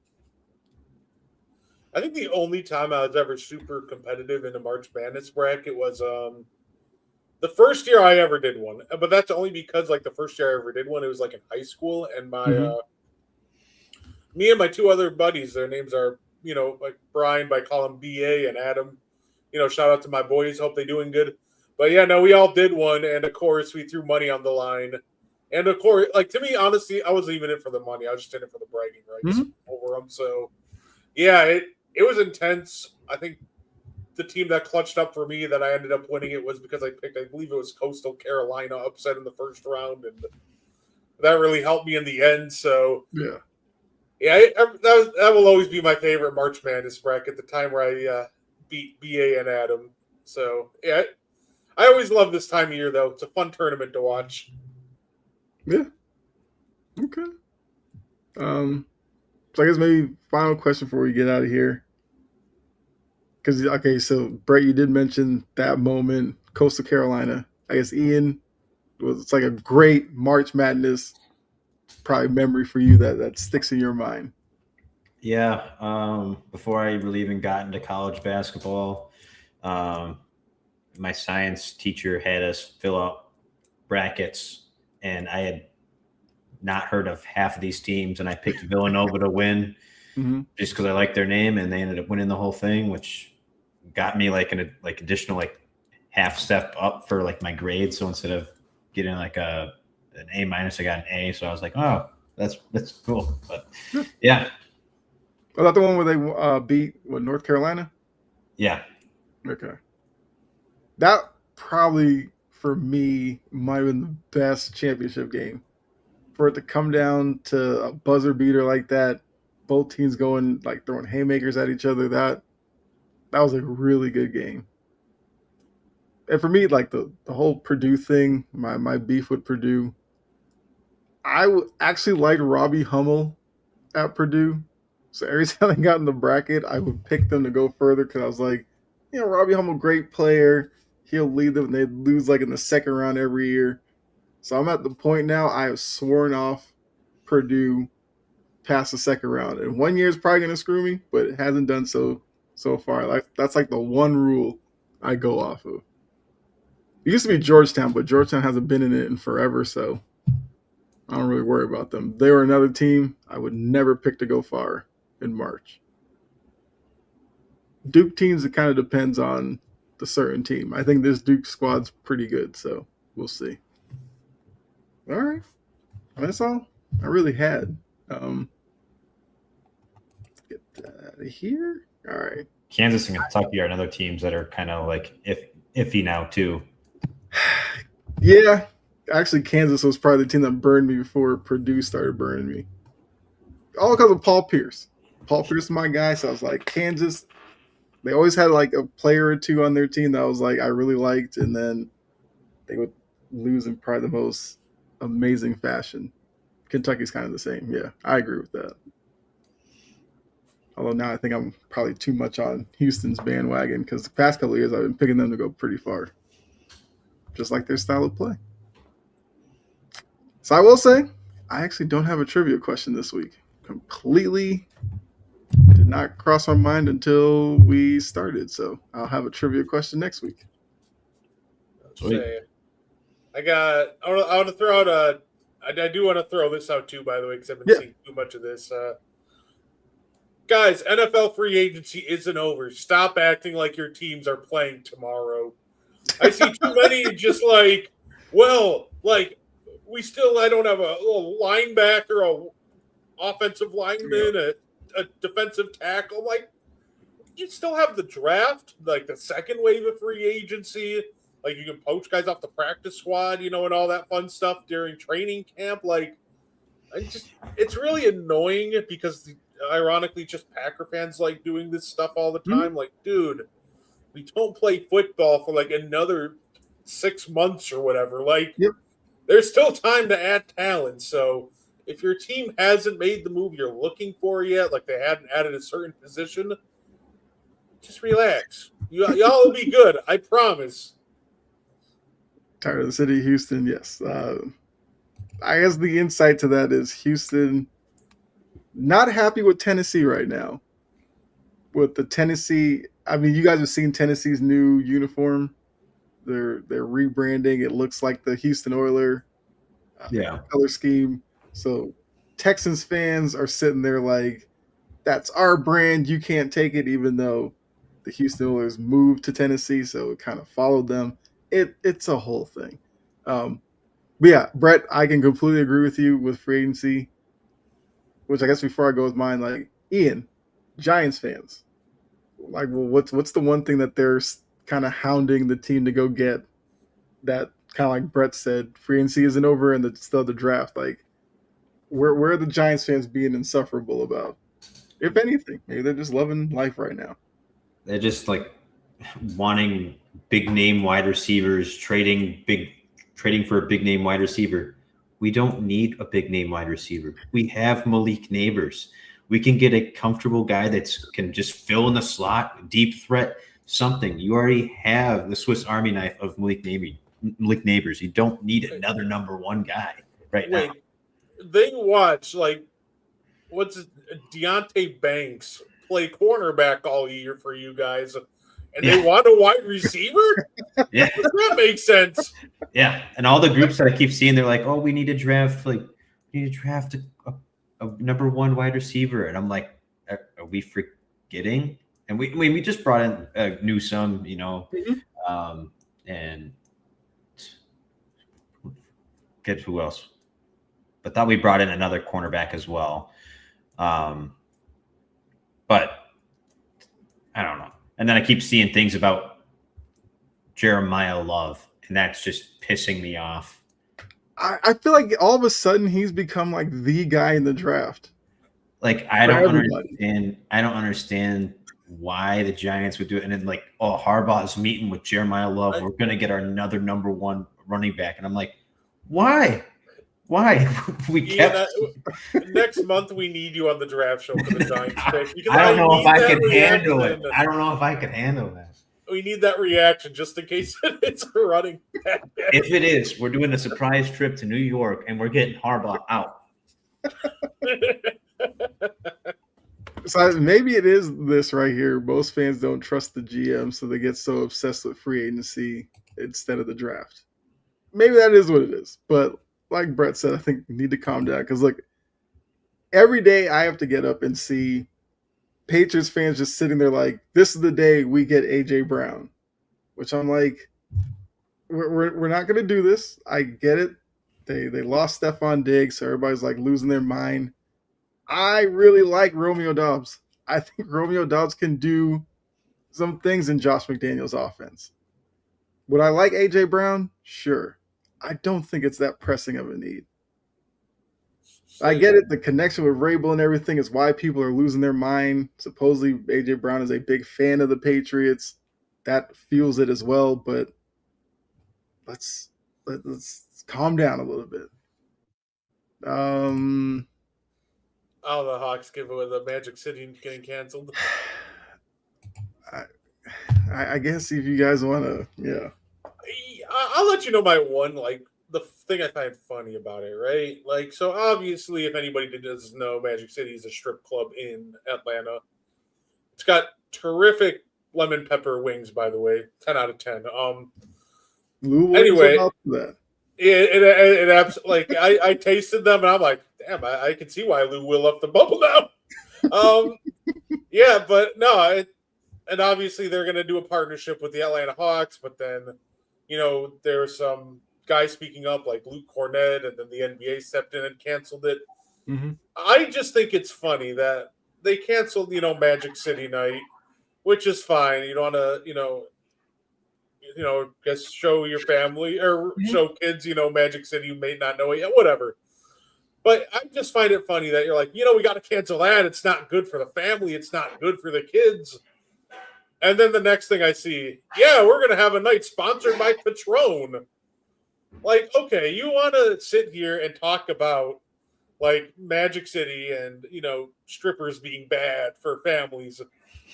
I think the only time I was ever super competitive in a March Madness bracket was the first year I ever did one, but that's only because like the first year I ever did one, it was like in high school, and Mm-hmm. me and my two other buddies, their names are like Brian, but I call him BA, and Adam. Shout out to my boys. Hope they're doing good. But yeah, no, we all did one, and of course we threw money on the line. And of course, like to me, honestly, I wasn't even in it for the money. I was just in it for the bragging rights Mm-hmm. over them. So yeah, it was intense. I think the team that clutched up for me that I ended up winning it was because I picked, I believe it was Coastal Carolina upset in the first round, and that really helped me in the end. So Yeah, yeah, that will always be my favorite March Madness bracket. The time where I beat BA and Adam. So yeah, I always love this time of year though. It's a fun tournament to watch. yeah, okay. So I guess maybe final question before we get out of here. Because okay, so Brett, you did mention that moment, Coastal Carolina. I guess Ian it's like a great March Madness probably memory for you that sticks in your mind. Yeah. Before I really even got into college basketball, um, my science teacher had us fill out brackets, and I had not heard of half of these teams, and I picked Villanova to win Mm-hmm. just because I liked their name, and they ended up winning the whole thing, which got me like an like additional like half step up for like my grade. So instead of getting like an A minus, I got an A. So I was like, oh, that's cool. But Yeah. yeah, Was that the one where they beat North Carolina? yeah. Okay, that probably for me might have been the best championship game. For it to come down to a buzzer beater like that, both teams going like throwing haymakers at each other. That was a really good game. And for me, like the whole Purdue thing, my beef with Purdue, I actually like Robbie Hummel at Purdue. So every time I got in the bracket, I would pick them to go further because I was like, Robbie Hummel, great player. He'll lead them. They lose like in the second round every year. So I'm at the point now. I have sworn off Purdue past the second round, and 1 year is probably going to screw me, but it hasn't done so far. Like that's like the one rule I go off of. It used to be Georgetown, but Georgetown hasn't been in it in forever, so I don't really worry about them. They were another team I would never pick to go far in March. Duke teams, it kind of depends on the certain team. I think this Duke squad's pretty good, so we'll see. All right. That's all I really had. Get that out of here. All right. Kansas and Kentucky are another teams that are kind of like iffy now too. Yeah. Actually, Kansas was probably the team that burned me before Purdue started burning me. All because of Paul Pierce. Paul Pierce is my guy, so I was like, Kansas, they always had like a player or two on their team that I was like, I really liked, and then they would lose in probably the most amazing fashion. Kentucky's kind of the same. Yeah, I agree with that. Although now I think I'm probably too much on Houston's bandwagon because the past couple of years I've been picking them to go pretty far. Just like their style of play. So I will say, I actually don't have a trivia question this week. Completely did not cross my mind until we started. So I'll have a trivia question next week. Sweet. I want to throw out I do want to throw this out too, by the way, because I've been seeing too much of this. Guys, NFL free agency isn't over. Stop acting like your teams are playing tomorrow. I see too many just like, well, like I don't have a little linebacker, a offensive lineman, a defensive tackle. Like, you still have the draft, like the second wave of free agency. Like, you can poach guys off the practice squad, and all that fun stuff during training camp. Like, it's really annoying because, ironically, just Packer fans like doing this stuff all the time. Like, dude, we don't play football for like another 6 months or whatever. Like, there's still time to add talent. So if your team hasn't made the move you're looking for yet, like they hadn't added a certain position, just relax. Y'all will be good. I promise. Tired of the city of Houston, yes. I guess the insight to that is Houston not happy with Tennessee right now. With the Tennessee, I mean, you guys have seen Tennessee's new uniform. They're rebranding. It looks like the Houston Oiler color scheme. So Texans fans are sitting there like, that's our brand. You can't take it, even though the Houston Oilers moved to Tennessee, so it kind of followed them. It's a whole thing. But yeah, Brett, I can completely agree with you with free agency, which I guess before I go with mine, like Ian, Giants fans, like, well, what's the one thing that they're kind of hounding the team to go get? That kind of like Brett said, free agency isn't over and it's still the draft. Like, where are the Giants fans being insufferable about? If anything, maybe they're just loving life right now. They're just like wanting big name wide receivers, trading for a big name wide receiver. We don't need a big name wide receiver. We have Malik Neighbors. We can get a comfortable guy that can just fill in the slot, deep threat, something. You already have the Swiss Army knife of Malik Neighbors. You don't need another number one guy now. They watch, like, what's it, Deontay Banks play cornerback all year for you guys, and they want a wide receiver? Yeah. Does that make sense? Yeah. And all the groups that I keep seeing, they're like, oh, we need to draft a number one wide receiver. And I'm like, are we forgetting? And we just brought in Newsome, and get who else? But thought we brought in another cornerback as well. But I don't know. And then I keep seeing things about Jeremiah Love, and that's just pissing me off. I feel like all of a sudden he's become like the guy in the draft. Like I don't understand. I don't understand why the Giants would do it. And then like, oh, Harbaugh's meeting with Jeremiah Love. We're gonna get another number one running back, and I'm like, why? Why? We kept. Next month we need you on the draft show for the Giants pick. I don't know if I can handle it. I don't know if I can handle that. We need that reaction just in case it's a running back. If it is, we're doing a surprise trip to New York and we're getting Harbaugh out. So maybe it is this right here. Most fans don't trust the GM, so they get so obsessed with free agency instead of the draft. Maybe that is what it is. But like Brett said, I think we need to calm down because look, every day I have to get up and see Patriots fans just sitting there like, this is the day we get AJ Brown, which I'm like, we're not going to do this. I get it. They lost Stephon Diggs, so everybody's like losing their mind. I really like Romeo Doubs. I think Romeo Doubs can do some things in Josh McDaniels' offense. Would I like AJ Brown? Sure. I don't think it's that pressing of a need. I get it. The connection with Rabel and everything is why people are losing their mind. Supposedly, AJ Brown is a big fan of the Patriots. That fuels it as well. But let's calm down a little bit. Oh, the Hawks give away the Magic City getting canceled. I guess if you guys want to, yeah. I'll let you know my one, like, the thing I find funny about it, right? Like, so obviously, if anybody doesn't know, Magic City is a strip club in Atlanta. It's got terrific lemon pepper wings, by the way, 10 out of 10. Anyway, it absolutely, like, I tasted them and I'm like, damn, I can see why Lou will up the bubble now. Yeah, but no, and obviously they're going to do a partnership with the Atlanta Hawks, but then, you know, there's some guys speaking up like Luke Cornett, and then the NBA stepped in and canceled it. Mm-hmm. I just think it's funny that they canceled, you know, Magic City night, which is fine. You don't want to, you know, guess show your family or show kids, you know, Magic City, you may not know it yet, whatever. But I just find it funny that you're like, you know, we got to cancel that. It's not good for the family. It's not good for the kids. And then the next thing I see, yeah, we're going to have a night sponsored by Patron. Like, okay, you want to sit here and talk about, like, Magic City and, you know, strippers being bad for families.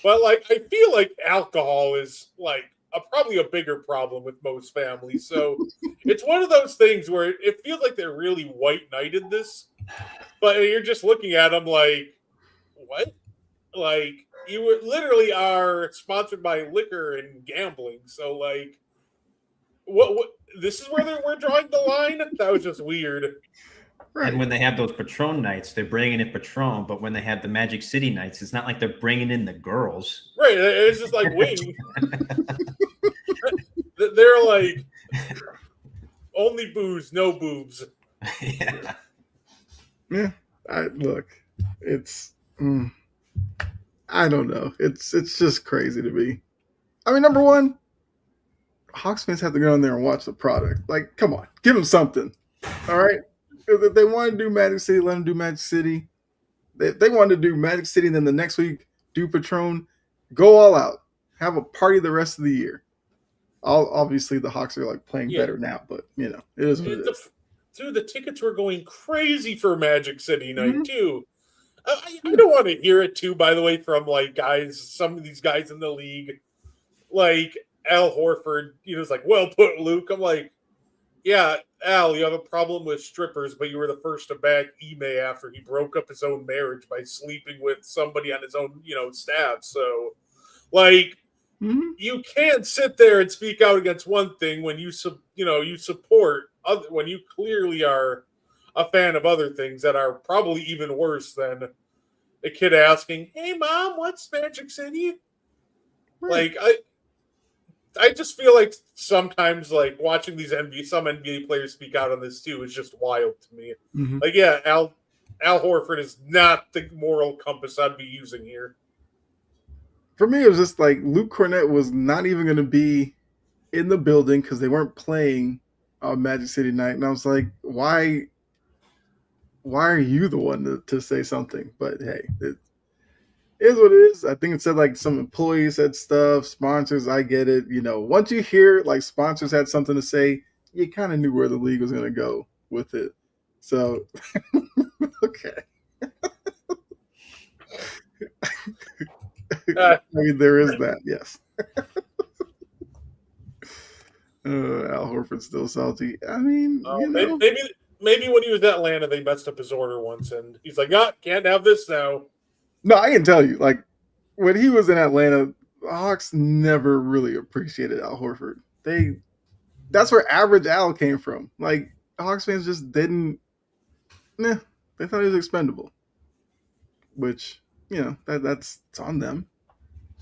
But, like, I feel like alcohol is, like, probably a bigger problem with most families. So it's one of those things where it feels like they're really white-knighted this. But you're just looking at them like, what? Like, you literally are sponsored by liquor and gambling. So, like, what this is where we're drawing the line? That was just weird. Right. And when they have those Patron nights, they're bringing in Patron. But when they have the Magic City nights, it's not like they're bringing in the girls. Right. It's just like wing. They're like, only booze, no boobs. Yeah. Yeah. Look, it's... I don't know. It's just crazy to me. I mean, number one, Hawks fans have to go in there and watch the product. Like, come on, give them something. All right? If they want to do Magic City, let them do Magic City. If they want to do Magic City, and then the next week do Patron, go all out. Have a party the rest of the year. Obviously, the Hawks are like playing better now, but you know, it is what it is. Dude, the tickets were going crazy for Magic City night too. I don't want to hear it too, by the way, from like guys, some of these guys in the league, like Al Horford, you know, it's like, well put, Luke. I'm like, yeah, Al, you have a problem with strippers, but you were the first to back Ime after he broke up his own marriage by sleeping with somebody on his own, you know, staff. So, like, you can't sit there and speak out against one thing when you support other, when you clearly are a fan of other things that are probably even worse than a kid asking, "Hey, Mom, what's Magic City?" Right. Like, I just feel like sometimes, like, watching these some NBA players speak out on this too is just wild to me. Like, yeah, Al Horford is not the moral compass I'd be using here. For me, it was just like Luke Cornett was not even going to be in the building because they weren't playing Magic City night, and I was like, why why are you the one to say something? But hey, it is what it is. I think it said like some employees said stuff, sponsors. I get it. Once you hear like sponsors had something to say, you kind of knew where the league was going to go with it. So, okay. I mean, there is that, yes. Al Horford's still salty. I mean, maybe when he was at Atlanta, they messed up his order once, and he's like, "Ah, can't have this now." No, I can tell you, like when he was in Atlanta, the Hawks never really appreciated Al Horford. That's where average Al came from. Like Hawks fans just didn't. Nah, they thought he was expendable, which that's it's on them.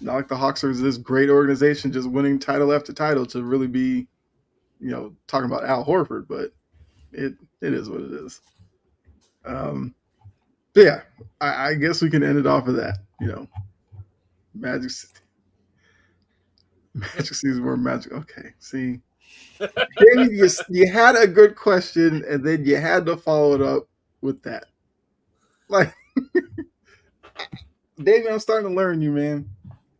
Not like the Hawks are this great organization just winning title after title to really be, talking about Al Horford, but it is what it is. But yeah, I guess we can end it off of that. Magic season more magic. Okay, see, Jamie, you had a good question, and then you had to follow it up with that. Like, Damien, I'm starting to learn you, man.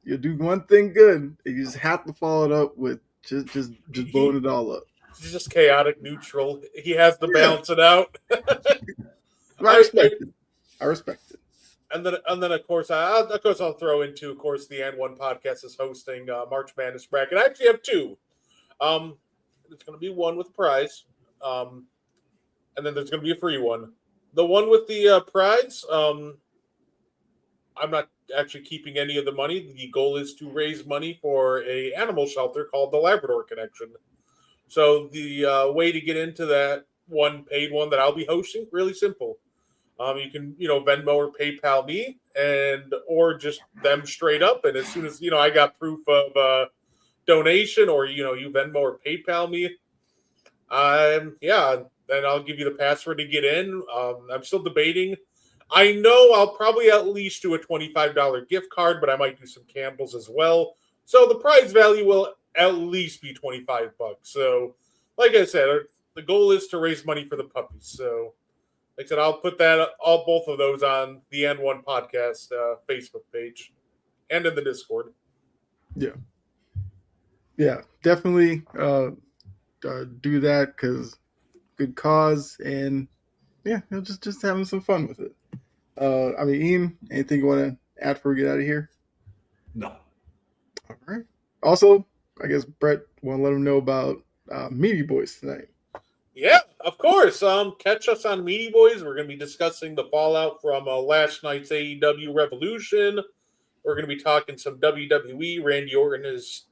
You do one thing good, and you just have to follow it up with just blowing it all up. He's just chaotic neutral. He has to balance it out. I respect it. And then of course I'll throw into the And One podcast is hosting March Madness bracket. I actually have two. It's going to be one with a prize, and then there's going to be a free one. The one with the prize, I'm not actually keeping any of the money. The goal is to raise money for a animal shelter called the Labrador Connection. So the way to get into that one paid one that I'll be hosting, really simple. You can, Venmo or PayPal me, or just them straight up. And as soon as I got proof of donation, or you Venmo or PayPal me, then I'll give you the password to get in. I'm still debating. I know I'll probably at least do a $25 gift card, but I might do some Campbell's as well. So the prize value will at least be $25. So, like I said, the goal is to raise money for the puppies. So, like I said, I'll put both of those on the N1 podcast Facebook page and in the Discord. Yeah, definitely do that because good cause, and just having some fun with it. I mean, Ian, anything you want to add before we get out of here? No. All right. Also, I guess Brett want to let them know about Meaty Boys tonight. Yeah, of course. Catch us on Meaty Boys. We're going to be discussing the fallout from last night's AEW Revolution. We're going to be talking some WWE. Randy Orton is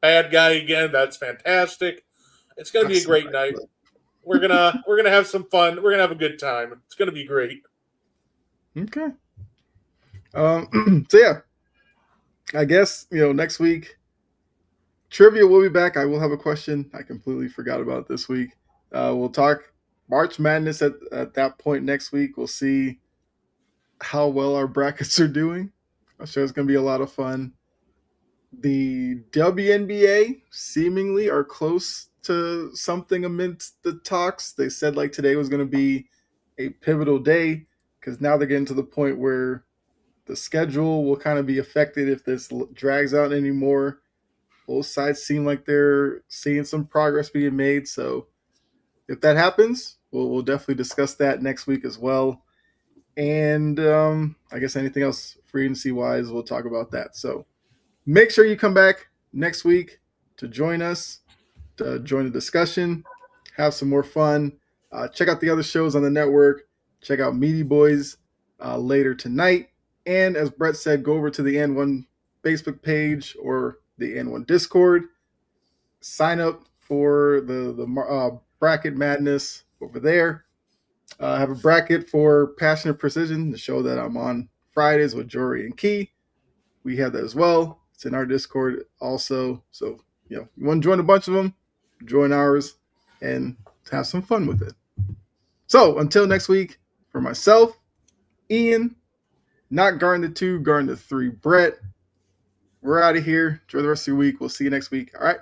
bad guy again. That's fantastic. It's going to be a great night. We're gonna have some fun. We're gonna have a good time. It's going to be great. Okay. So yeah, I guess next week trivia will be back. I will have a question. I completely forgot about it this week. We'll talk March Madness at that point next week. We'll see how well our brackets are doing. I'm sure it's going to be a lot of fun. The WNBA seemingly are close to something amidst the talks. They said like today was going to be a pivotal day because now they're getting to the point where the schedule will kind of be affected if this drags out anymore. Both sides seem like they're seeing some progress being made. So if that happens, we'll definitely discuss that next week as well. And I guess anything else free agency wise, we'll talk about that. So make sure you come back next week to join us, to join the discussion, have some more fun. Check out the other shows on the network. Check out Meaty Boys later tonight. And as Brett said, go over to the N1 Facebook page or the N1 Discord. Sign up for the bracket madness over there. I have a bracket for Passionate Precision, the show that I'm on Fridays with Jory and Key. We have that as well. It's in our Discord also. So, you want to join a bunch of them, join ours, and have some fun with it. So, until next week, for myself, Ian, not Garden 2, Garden 3, Brett, we're out of here. Enjoy the rest of your week. We'll see you next week. All right.